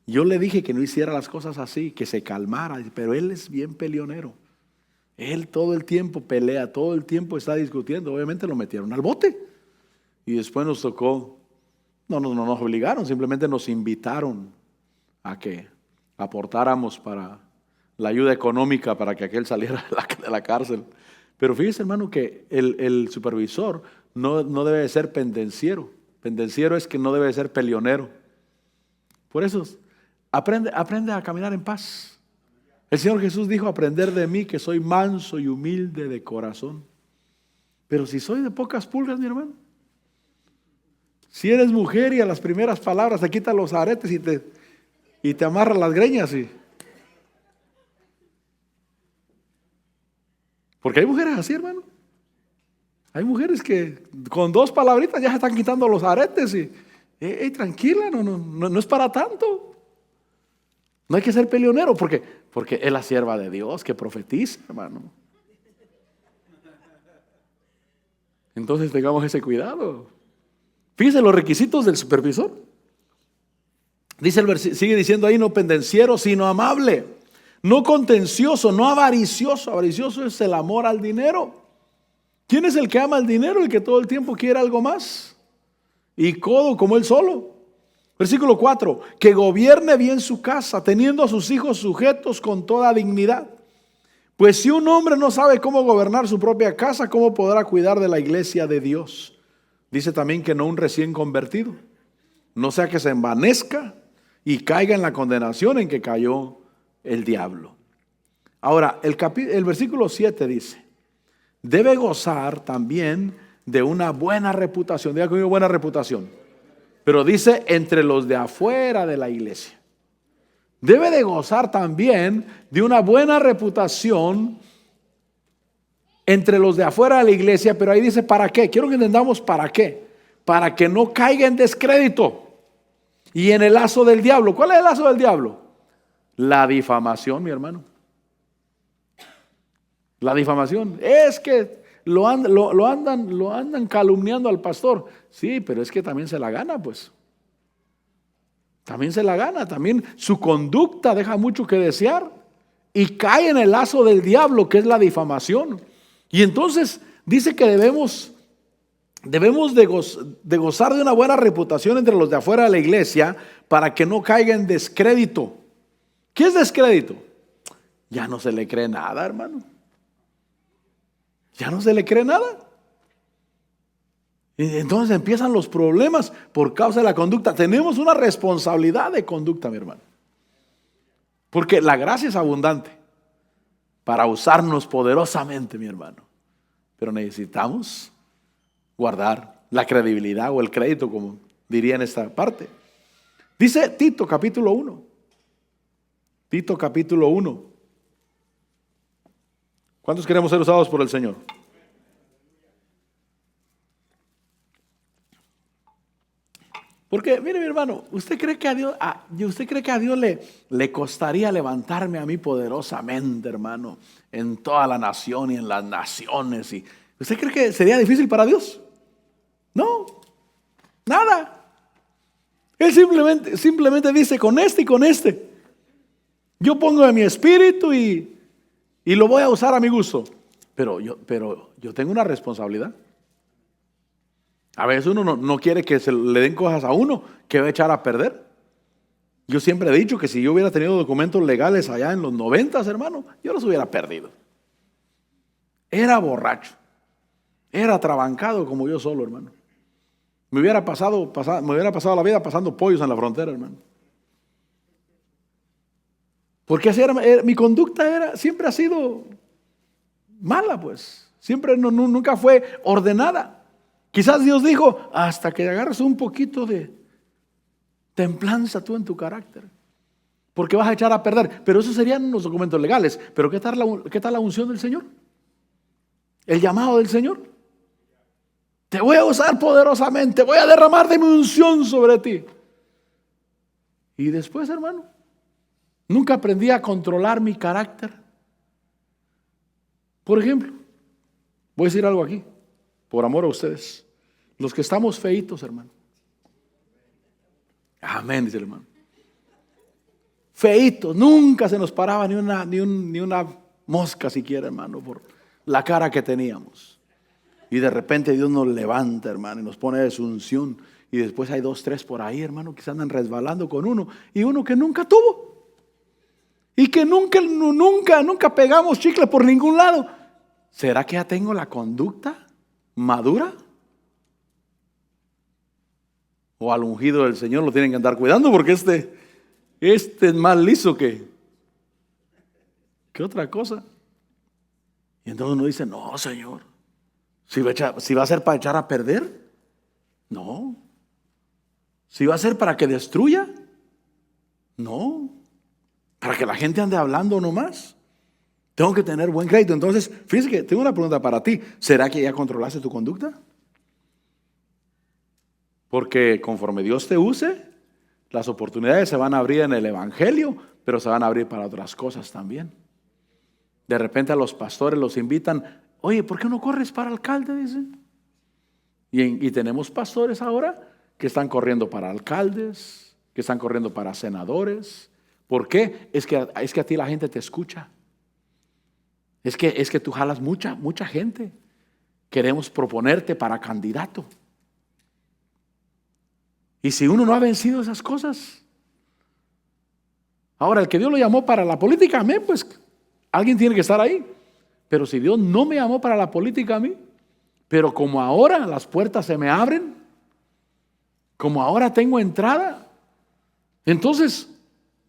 Yo le dije que no hiciera las cosas así, que se calmara, pero él es bien peleonero. Él todo el tiempo pelea, todo el tiempo está discutiendo. Obviamente lo metieron al bote. Y después nos tocó, no nos obligaron, simplemente nos invitaron a que aportáramos para la ayuda económica para que aquel saliera de la cárcel. Pero fíjese, hermano, que el supervisor no debe de ser pendenciero. Pendenciero es que no debe de ser peleonero. Por eso, aprende a caminar en paz. El Señor Jesús dijo, aprender de mí que soy manso y humilde de corazón. Pero si soy de pocas pulgas, mi hermano, si eres mujer y a las primeras palabras te quitan los aretes y te amarran las greñas. Porque hay mujeres así, hermano. Hay mujeres que con 2 palabritas ya se están quitando los aretes y tranquila, no es para tanto. No hay que ser peleonero porque es la sierva de Dios que profetiza, hermano. Entonces tengamos ese cuidado. Fíjense los requisitos del supervisor. Sigue diciendo ahí, no pendenciero, sino amable. No contencioso, no avaricioso. Avaricioso es el amor al dinero. ¿Quién es el que ama el dinero? El que todo el tiempo quiere algo más. Y codo como él solo. Versículo 4, que gobierne bien su casa, teniendo a sus hijos sujetos con toda dignidad. Pues si un hombre no sabe cómo gobernar su propia casa, ¿cómo podrá cuidar de la iglesia de Dios? Dice también que no un recién convertido, no sea que se envanezca y caiga en la condenación en que cayó el diablo. Ahora, el versículo 7 dice, debe gozar también de una buena reputación. Diga conmigo, buena reputación. Pero dice, entre los de afuera de la iglesia. Debe de gozar también de una buena reputación entre los de afuera de la iglesia, pero ahí dice, ¿para qué? Quiero que entendamos para qué. Para que no caiga en descrédito y en el lazo del diablo. ¿Cuál es el lazo del diablo? La difamación, mi hermano. La difamación. Es que lo andan calumniando al pastor. Sí, pero es que también se la gana, pues. También se la gana, también su conducta deja mucho que desear y cae en el lazo del diablo, que es la difamación. Y entonces dice que debemos de gozar de una buena reputación entre los de afuera de la iglesia para que no caiga en descrédito. ¿Qué es descrédito? Ya no se le cree nada, hermano. Ya no se le cree nada. Y entonces empiezan los problemas por causa de la conducta. Tenemos una responsabilidad de conducta, mi hermano. Porque la gracia es abundante para usarnos poderosamente, mi hermano. Pero necesitamos guardar la credibilidad o el crédito, como diría en esta parte. Dice Tito capítulo 1. Tito capítulo 1. ¿Cuántos queremos ser usados por el Señor? Porque, mire mi hermano, ¿usted cree que a Dios le costaría levantarme a mí poderosamente, hermano, en toda la nación y en las naciones? ¿Usted cree que sería difícil para Dios? No, nada. Él simplemente dice, con este y con este. Yo pongo de mi espíritu y lo voy a usar a mi gusto. Pero yo tengo una responsabilidad. A veces uno no quiere que se le den cosas a uno que va a echar a perder. Yo siempre he dicho que si yo hubiera tenido documentos legales allá en los 90, hermano, yo los hubiera perdido. Era borracho, era trabancado como yo solo, hermano. Me hubiera pasado la vida pasando pollos en la frontera, hermano. Porque mi conducta siempre ha sido mala, pues. Siempre nunca fue ordenada. Quizás Dios dijo, hasta que agarres un poquito de templanza tú en tu carácter, porque vas a echar a perder. Pero eso serían los documentos legales. Pero ¿qué tal la unción del Señor? El llamado del Señor. Te voy a usar poderosamente, voy a derramar de mi unción sobre ti. Y después, hermano, nunca aprendí a controlar mi carácter. Por ejemplo, voy a decir algo aquí, por amor a ustedes. Los que estamos feitos, hermano. Amén, dice el hermano. Feitos, nunca se nos paraba ni una mosca siquiera, hermano, por la cara que teníamos. Y de repente Dios nos levanta, hermano, y nos pone de su unción. Y después hay 2, 3 por ahí, hermano, que se andan resbalando con uno. Y uno que nunca tuvo. Y que nunca pegamos chicle por ningún lado. ¿Será que ya tengo la conducta madura? O al ungido del Señor lo tienen que andar cuidando, porque este es más liso que otra cosa. Y entonces uno dice, no, Señor, si va a ser para echar a perder, no. Si va a ser para que destruya, no. Para que la gente ande hablando nomás. Tengo que tener buen crédito. Entonces, fíjese que tengo una pregunta para ti. ¿Será que ya controlaste tu conducta? Porque conforme Dios te use, las oportunidades se van a abrir en el evangelio, pero se van a abrir para otras cosas también. De repente a los pastores los invitan, oye, ¿por qué no corres para alcalde? Dicen. Y tenemos pastores ahora que están corriendo para alcaldes, que están corriendo para senadores. ¿Por qué? Es que a ti la gente te escucha. Es que tú jalas mucha gente. Queremos proponerte para candidato. Y si uno no ha vencido esas cosas. Ahora, el que Dios lo llamó para la política, amén, pues alguien tiene que estar ahí. Pero si Dios no me llamó para la política a mí, pero como ahora las puertas se me abren, como ahora tengo entrada, entonces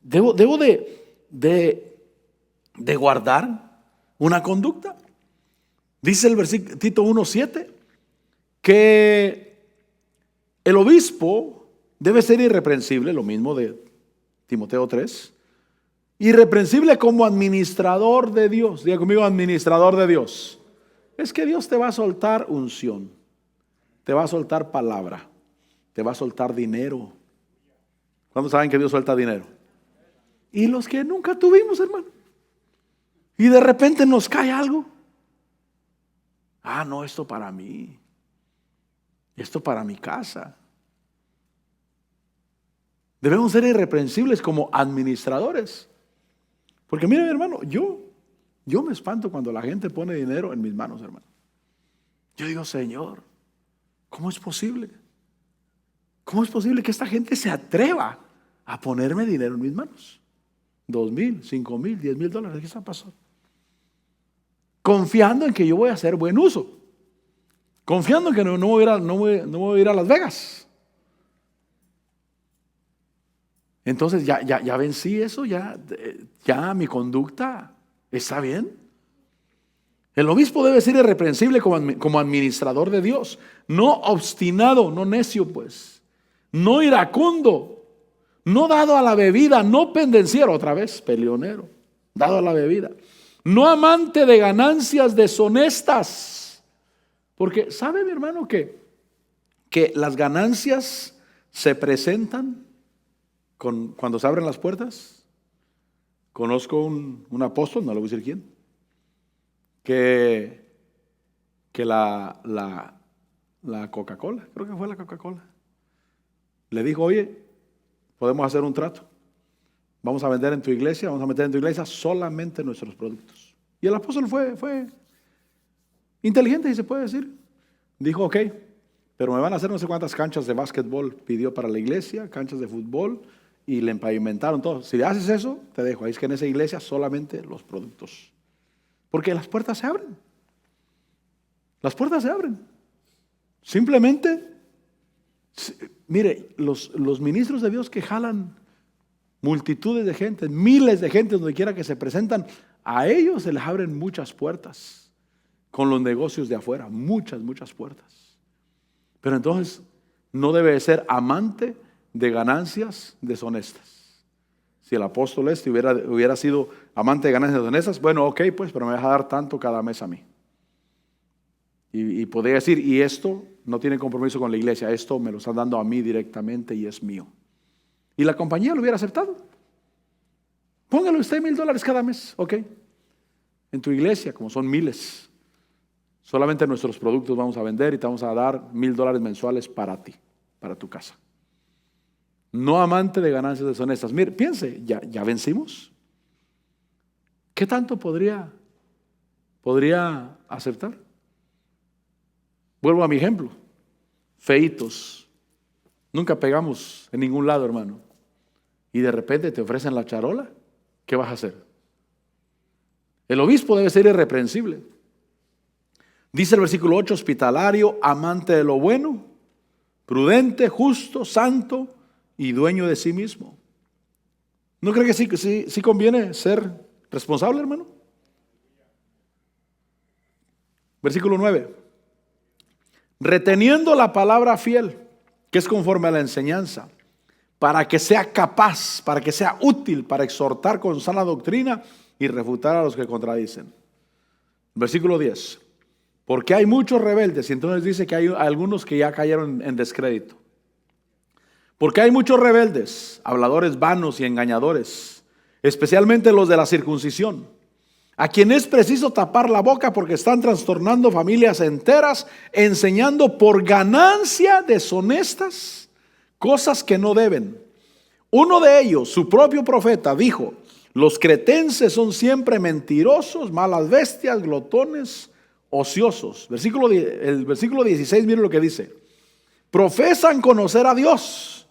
debo de guardar una conducta. Dice el versículo Tito 1:7 que el obispo debe ser irreprensible, lo mismo de Timoteo 3, irreprensible como administrador de Dios. Diga conmigo, administrador de Dios. Es que Dios te va a soltar unción, te va a soltar palabra, te va a soltar dinero. ¿Cuántos saben que Dios suelta dinero? Y los que nunca tuvimos, hermano. Y de repente nos cae algo. Ah, no, esto para mí. Esto para mi casa. Debemos ser irreprensibles como administradores. Porque mire, mi hermano, yo me espanto cuando la gente pone dinero en mis manos, hermano. Yo digo, Señor, ¿cómo es posible? ¿Cómo es posible que esta gente se atreva a ponerme dinero en mis manos? 2,000, 5,000, 10,000 dólares. ¿Qué está pasando? Confiando en que yo voy a hacer buen uso. Confiando en que no voy a ir a Las Vegas. Entonces ya vencí eso, ya mi conducta está bien. El obispo debe ser irreprensible como administrador de Dios, no obstinado, no necio pues, no iracundo, no dado a la bebida, no pendenciero, otra vez peleonero, dado a la bebida, no amante de ganancias deshonestas, porque ¿sabe mi hermano que las ganancias se presentan cuando se abren las puertas? Conozco un apóstol, no le voy a decir quién, que la Coca-Cola, creo que fue la Coca-Cola, le dijo, oye, podemos hacer un trato. Vamos a vender en tu iglesia, vamos a meter en tu iglesia solamente nuestros productos. Y el apóstol fue inteligente, si se puede decir. Dijo, ok, pero me van a hacer no sé cuántas canchas de básquetbol, pidió para la iglesia, canchas de fútbol, y le empavimentaron todo. Si haces eso, te dejo. Ahí es que en esa iglesia solamente los productos. Porque las puertas se abren. Las puertas se abren. Simplemente, mire, los ministros de Dios que jalan multitudes de gente, miles de gente donde quiera que se presentan, a ellos se les abren muchas puertas con los negocios de afuera, muchas puertas. Pero entonces no debe ser amante de ganancias deshonestas. Si el apóstol hubiera sido amante de ganancias deshonestas, bueno, ok, pues, pero me vas a dar tanto cada mes a mí. Y podría decir, y esto no tiene compromiso con la iglesia, esto me lo están dando a mí directamente y es mío. Y la compañía lo hubiera aceptado. Póngale usted $1,000 cada mes, ok. En tu iglesia, como son miles, solamente nuestros productos vamos a vender y te vamos a dar $1,000 mensuales para ti, para tu casa. No amante de ganancias deshonestas. Mire, piense, ya vencimos. ¿Qué tanto podría aceptar? Vuelvo a mi ejemplo. Feitos. Nunca pegamos en ningún lado, hermano. Y de repente te ofrecen la charola. ¿Qué vas a hacer? El obispo debe ser irreprensible. Dice el versículo 8, hospitalario, amante de lo bueno, prudente, justo, santo y dueño de sí mismo. ¿No cree que sí conviene ser responsable, hermano? Versículo 9. Reteniendo la palabra fiel, que es conforme a la enseñanza, para que sea capaz, para que sea útil, para exhortar con sana doctrina y refutar a los que contradicen. Versículo 10. Porque hay muchos rebeldes, y entonces dice que hay algunos que ya cayeron en descrédito. Porque hay muchos rebeldes, habladores vanos y engañadores, especialmente los de la circuncisión, a quien es preciso tapar la boca porque están trastornando familias enteras, enseñando por ganancia deshonestas cosas que no deben. Uno de ellos, su propio profeta, dijo: los cretenses son siempre mentirosos, malas bestias, glotones, ociosos. El versículo 16, mire lo que dice. Profesan conocer a Dios,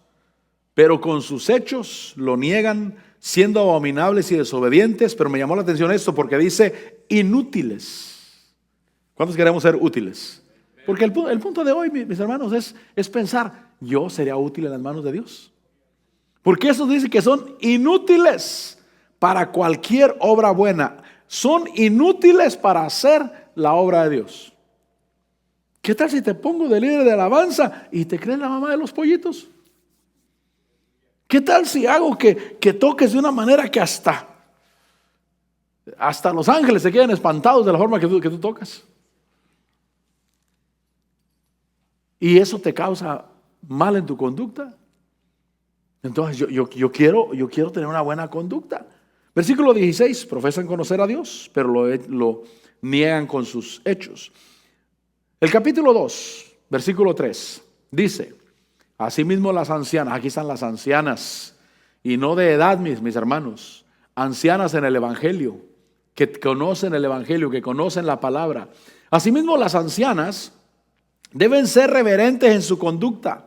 pero con sus hechos lo niegan, siendo abominables y desobedientes. Pero me llamó la atención esto porque dice inútiles. ¿Cuántos queremos ser útiles? Porque el punto de hoy, mis hermanos, es pensar, ¿yo sería útil en las manos de Dios? Porque eso dice que son inútiles para cualquier obra buena. Son inútiles para hacer la obra de Dios. ¿Qué tal si te pongo de líder de alabanza y te crees la mamá de los pollitos? ¿Qué tal si hago que toques de una manera que hasta los ángeles se queden espantados de la forma que tú tocas? ¿Y eso te causa mal en tu conducta? Entonces yo quiero tener una buena conducta. Versículo 16, profesan conocer a Dios, pero lo niegan con sus hechos. El capítulo 2, versículo 3, dice, asimismo las ancianas, aquí están las ancianas, y no de edad, mis hermanos, ancianas en el Evangelio, que conocen el Evangelio, que conocen la palabra. Asimismo las ancianas deben ser reverentes en su conducta.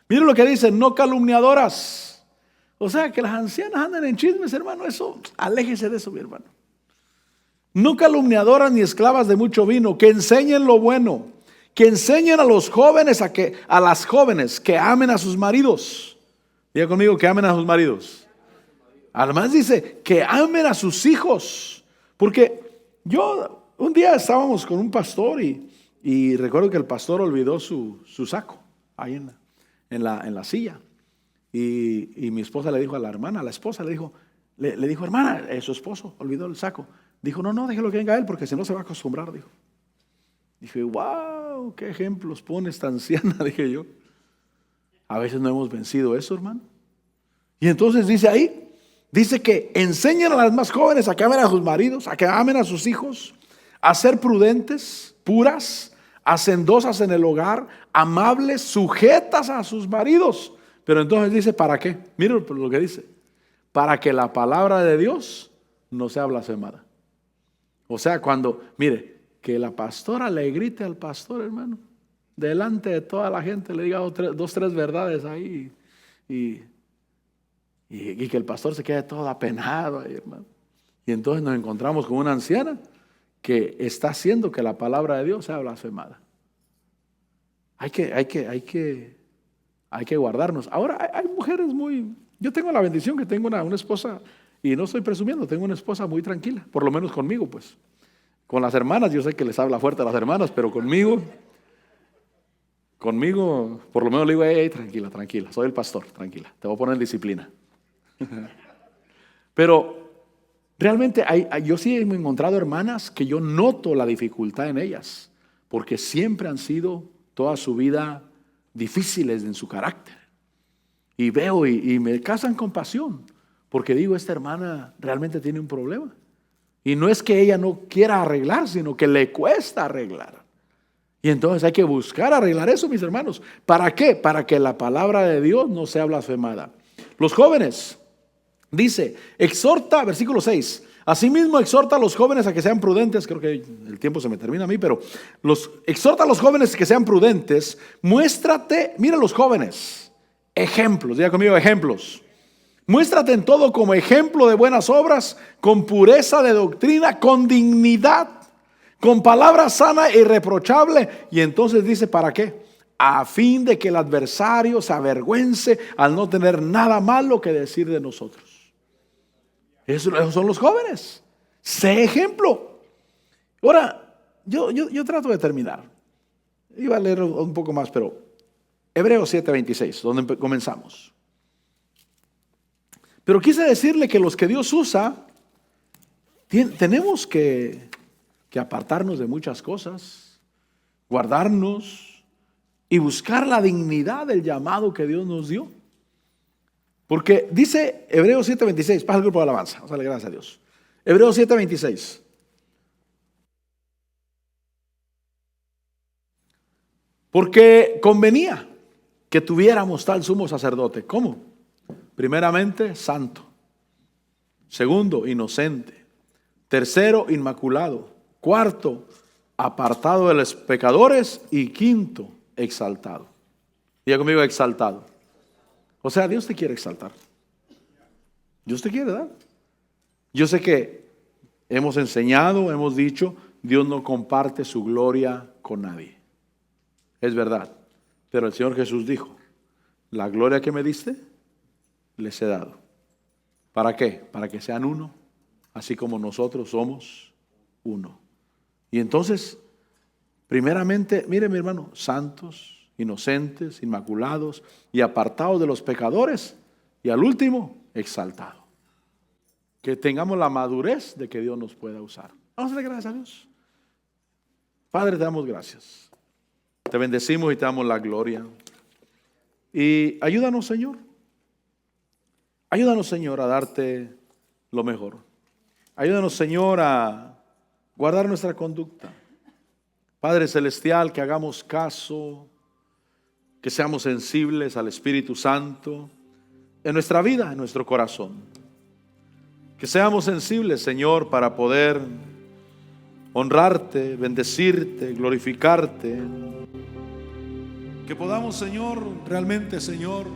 Miren lo que dice, no calumniadoras. O sea, que las ancianas andan en chismes, hermano, eso, aléjese de eso, mi hermano. No calumniadoras ni esclavas de mucho vino, que enseñen lo bueno, que enseñen a los jóvenes a las jóvenes que amen a sus maridos. Diga conmigo, que amen a sus maridos. Además dice que amen a sus hijos. Porque un día estábamos con un pastor y recuerdo que el pastor olvidó su saco ahí en la silla. Y mi esposa le dijo a la esposa le dijo, hermana, su esposo olvidó el saco. Dijo, no, déjelo que venga él porque si no se va a acostumbrar, dijo. Dije, wow, qué ejemplos pone esta anciana, dije yo. A veces no hemos vencido eso, hermano. Y entonces dice que enseñen a las más jóvenes a que amen a sus maridos, a que amen a sus hijos, a ser prudentes, puras, hacendosas en el hogar, amables, sujetas a sus maridos. Pero entonces dice, ¿para qué? Miren lo que dice. Para que la palabra de Dios no sea blasfemada. O sea, mire, que la pastora le grite al pastor, hermano, delante de toda la gente, le diga dos, tres verdades ahí y que el pastor se quede todo apenado ahí, hermano. Y entonces nos encontramos con una anciana que está haciendo que la palabra de Dios sea blasfemada. Hay que guardarnos. Ahora hay mujeres yo tengo la bendición que tengo una esposa, y no estoy presumiendo, tengo una esposa muy tranquila, por lo menos conmigo, pues. Con las hermanas, yo sé que les habla fuerte a las hermanas, pero conmigo, por lo menos le digo, hey, tranquila, soy el pastor, tranquila, te voy a poner en disciplina. Pero realmente yo sí he encontrado hermanas que yo noto la dificultad en ellas, porque siempre han sido toda su vida difíciles en su carácter. Y veo y me causan compasión, porque digo, esta hermana realmente tiene un problema. Y no es que ella no quiera arreglar, sino que le cuesta arreglar. Y entonces hay que buscar arreglar eso, mis hermanos. ¿Para qué? Para que la palabra de Dios no sea blasfemada. Los jóvenes, dice, exhorta, versículo 6. Asimismo exhorta a los jóvenes a que sean prudentes. Creo que el tiempo se me termina a mí, pero exhorta a los jóvenes que sean prudentes. Muéstrate, mira los jóvenes, ejemplos, diga conmigo ejemplos. Muéstrate en todo como ejemplo de buenas obras, con pureza de doctrina, con dignidad, con palabra sana e irreprochable. Y entonces dice, ¿para qué? A fin de que el adversario se avergüence al no tener nada malo que decir de nosotros. Esos son los jóvenes. Sé ejemplo. Ahora, yo trato de terminar. Iba a leer un poco más, pero Hebreos 7:26, donde comenzamos. Pero quise decirle que los que Dios usa, tenemos que apartarnos de muchas cosas, guardarnos y buscar la dignidad del llamado que Dios nos dio. Porque dice Hebreos 7:26, pasa el grupo de alabanza, vamos a darle gracias a Dios. Hebreos 7:26. Porque convenía que tuviéramos tal sumo sacerdote. ¿Cómo? Primeramente, santo. Segundo, inocente. Tercero, inmaculado. Cuarto, apartado de los pecadores. Y quinto, exaltado. Diga conmigo, exaltado. O sea, Dios te quiere exaltar. Dios te quiere dar. Yo sé que hemos enseñado, hemos dicho, Dios no comparte su gloria con nadie. Es verdad. Pero el Señor Jesús dijo, la gloria que me diste, les he dado. ¿Para qué? Para que sean uno, así como nosotros somos uno. Y entonces, primeramente, mire mi hermano, santos, inocentes, inmaculados y apartados de los pecadores. Y al último, exaltado. Que tengamos la madurez de que Dios nos pueda usar. Vamos a darle gracias a Dios. Padre, te damos gracias. Te bendecimos y te damos la gloria. Y ayúdanos, Señor. Ayúdanos, Señor, a darte lo mejor. Ayúdanos, Señor, a guardar nuestra conducta. Padre Celestial, que hagamos caso, que seamos sensibles al Espíritu Santo en nuestra vida, en nuestro corazón. Que seamos sensibles, Señor, para poder honrarte, bendecirte, glorificarte. Que podamos, Señor, realmente, Señor,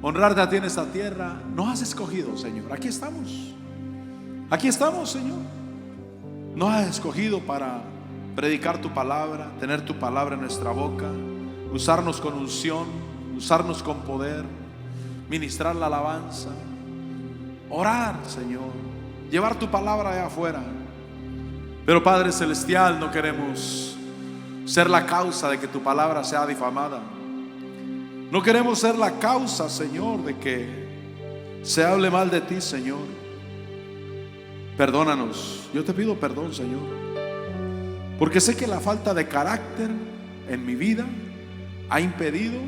honrarte a ti en esta tierra. Nos has escogido, Señor. Aquí estamos. Aquí estamos, Señor. Nos has escogido para predicar tu palabra, tener tu palabra en nuestra boca, usarnos con unción, usarnos con poder, ministrar la alabanza, orar, Señor, llevar tu palabra allá afuera. Pero Padre Celestial, no queremos ser la causa de que tu palabra sea difamada. No queremos ser la causa, Señor, de que se hable mal de ti, Señor. Perdónanos. Yo te pido perdón, Señor, porque sé que la falta de carácter en mi vida ha impedido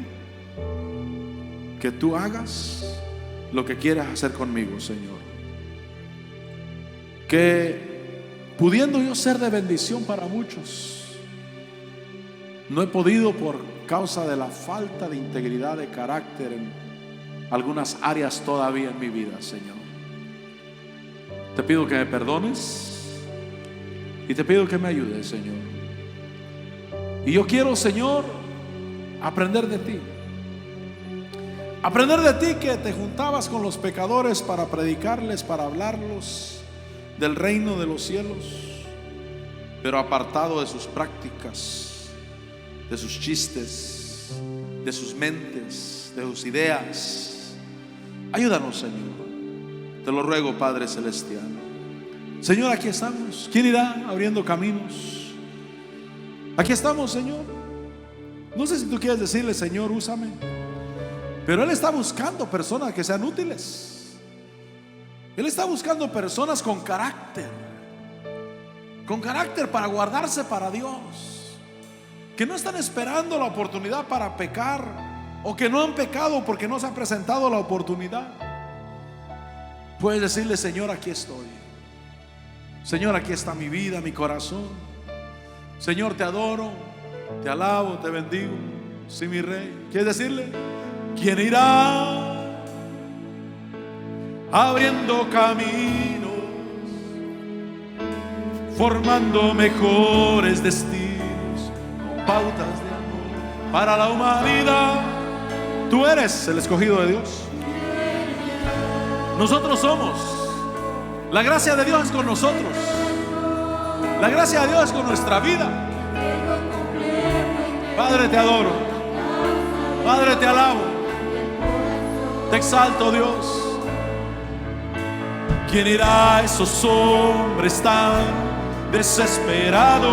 que tú hagas lo que quieras hacer conmigo, Señor. Que pudiendo yo ser de bendición para muchos, no he podido por causa de la falta de integridad de carácter en algunas áreas todavía en mi vida, Señor. Te pido que me perdones y te pido que me ayudes, Señor. Y yo quiero, Señor, aprender de ti. Aprender de ti, que te juntabas con los pecadores para predicarles, para hablarlos del reino de los cielos, pero apartado de sus prácticas, de sus chistes, de sus mentes, de sus ideas. Ayúdanos, Señor. Te lo ruego, Padre Celestial. Señor, aquí estamos. ¿Quién irá abriendo caminos? Aquí estamos, Señor. No sé si tú quieres decirle, Señor, úsame, pero Él está buscando personas que sean útiles. Él está buscando personas con carácter para guardarse para Dios, que no están esperando la oportunidad para pecar, o que no han pecado porque no se ha presentado la oportunidad. Puedes decirle, Señor, aquí estoy. Señor, aquí está mi vida, mi corazón. Señor, te adoro, te alabo, te bendigo. Sí, mi Rey. ¿Quieres decirle? ¿Quién irá abriendo caminos, formando mejores destinos, con pautas de amor para la humanidad? Tú eres el escogido de Dios. Nosotros somos. La gracia de Dios es con nosotros. La gracia de Dios es con nuestra vida. Padre, te adoro. Padre, te alabo. Te exalto, Dios. ¿Quién irá a esos hombres tan desesperados?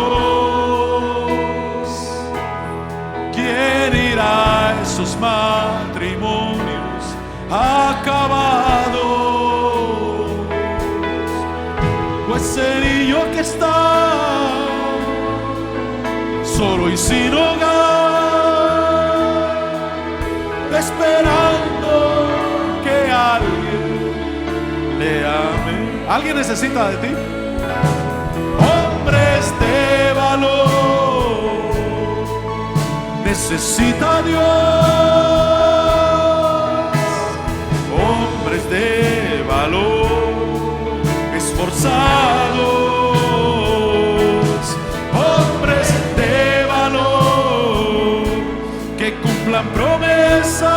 ¿Quién irá a esos matrimonios acabados? Pues el niño que está solo y sin hogar, esperando que alguien le ame. ¿Alguien necesita de ti? Hombres de valor, necesita Dios. Hombres de valor, esforzados, hombres de valor, que cumplan promesas,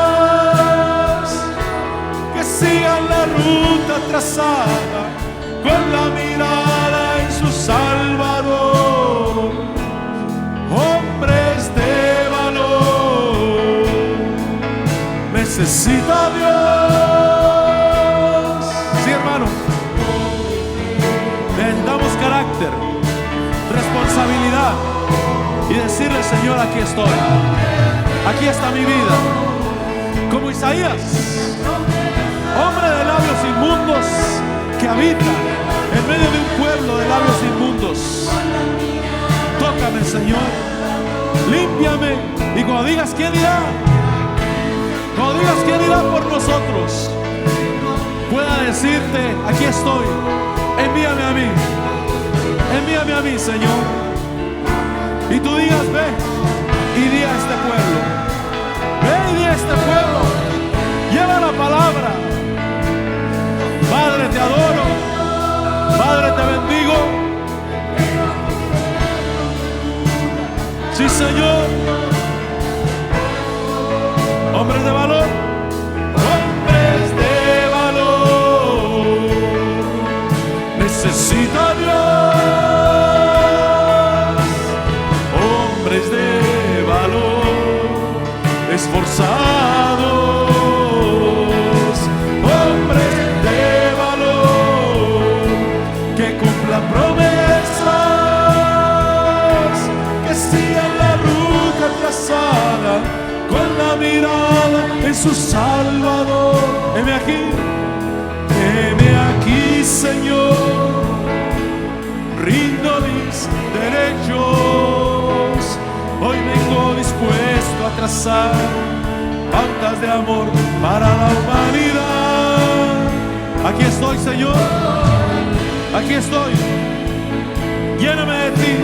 trazada, con la mirada en su Salvador. Hombres de valor, necesita Dios. Sí, hermano, necesitamos carácter, responsabilidad y decirle: Señor, aquí estoy, aquí está mi vida. Como Isaías, hombre de labios inmundos, que habita en medio de un pueblo de labios inmundos. Tócame, Señor, límpiame. Y cuando digas quién irá, cuando digas quién irá por nosotros, pueda decirte: aquí estoy, envíame a mí, Señor. Y tú digas: ve y di a este pueblo, ve y di a este pueblo, lleva la palabra. Padre, te adoro, Padre, te bendigo. Sí, Señor. Hombres de valor, hombres de valor, necesita Dios. Hombres de valor, esforzados, hombres de valor, que cumplan promesas, que sigan la ruta trazada, con la mirada en su Salvador. Heme aquí, Señor, rindo mis derechos. Hoy vengo dispuesto a trazar pautas de amor para la humanidad. Aquí estoy, Señor, aquí estoy. Lléname de ti,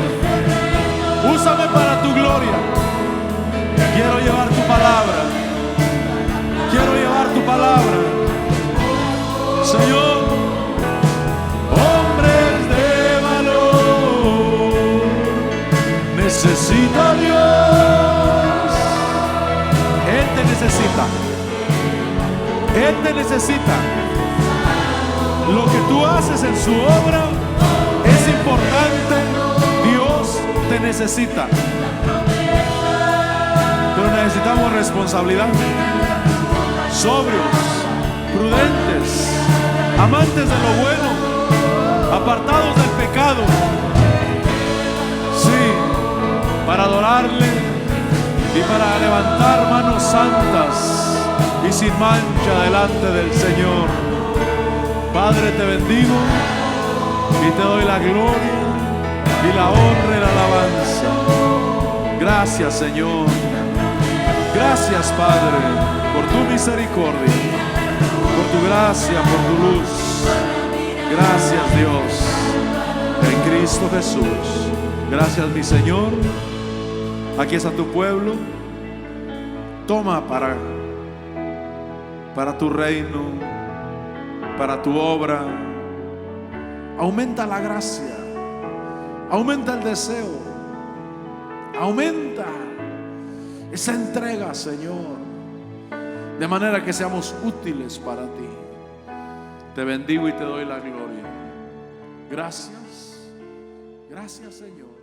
úsame para tu gloria. Quiero llevar tu palabra, quiero llevar tu palabra, Señor. Hombres de valor, necesita Dios. Él te necesita, Él te necesita. Lo que tú haces en su obra es importante. Dios te necesita. Pero necesitamos responsabilidad, sobrios, prudentes, amantes de lo bueno, apartados del pecado. Sí, para adorarle y para levantar manos santas y sin mancha delante del Señor. Padre, te bendigo y te doy la gloria y la honra y la alabanza. Gracias, Señor. Gracias, Padre, por tu misericordia, por tu gracia, por tu luz. Gracias, Dios, en Cristo Jesús. Gracias, mi Señor. Aquí está tu pueblo. Toma para tu reino, para tu obra. Aumenta la gracia, aumenta el deseo, aumenta esa entrega, Señor, de manera que seamos útiles para ti. Te bendigo y te doy la gloria. Gracias, gracias, Señor.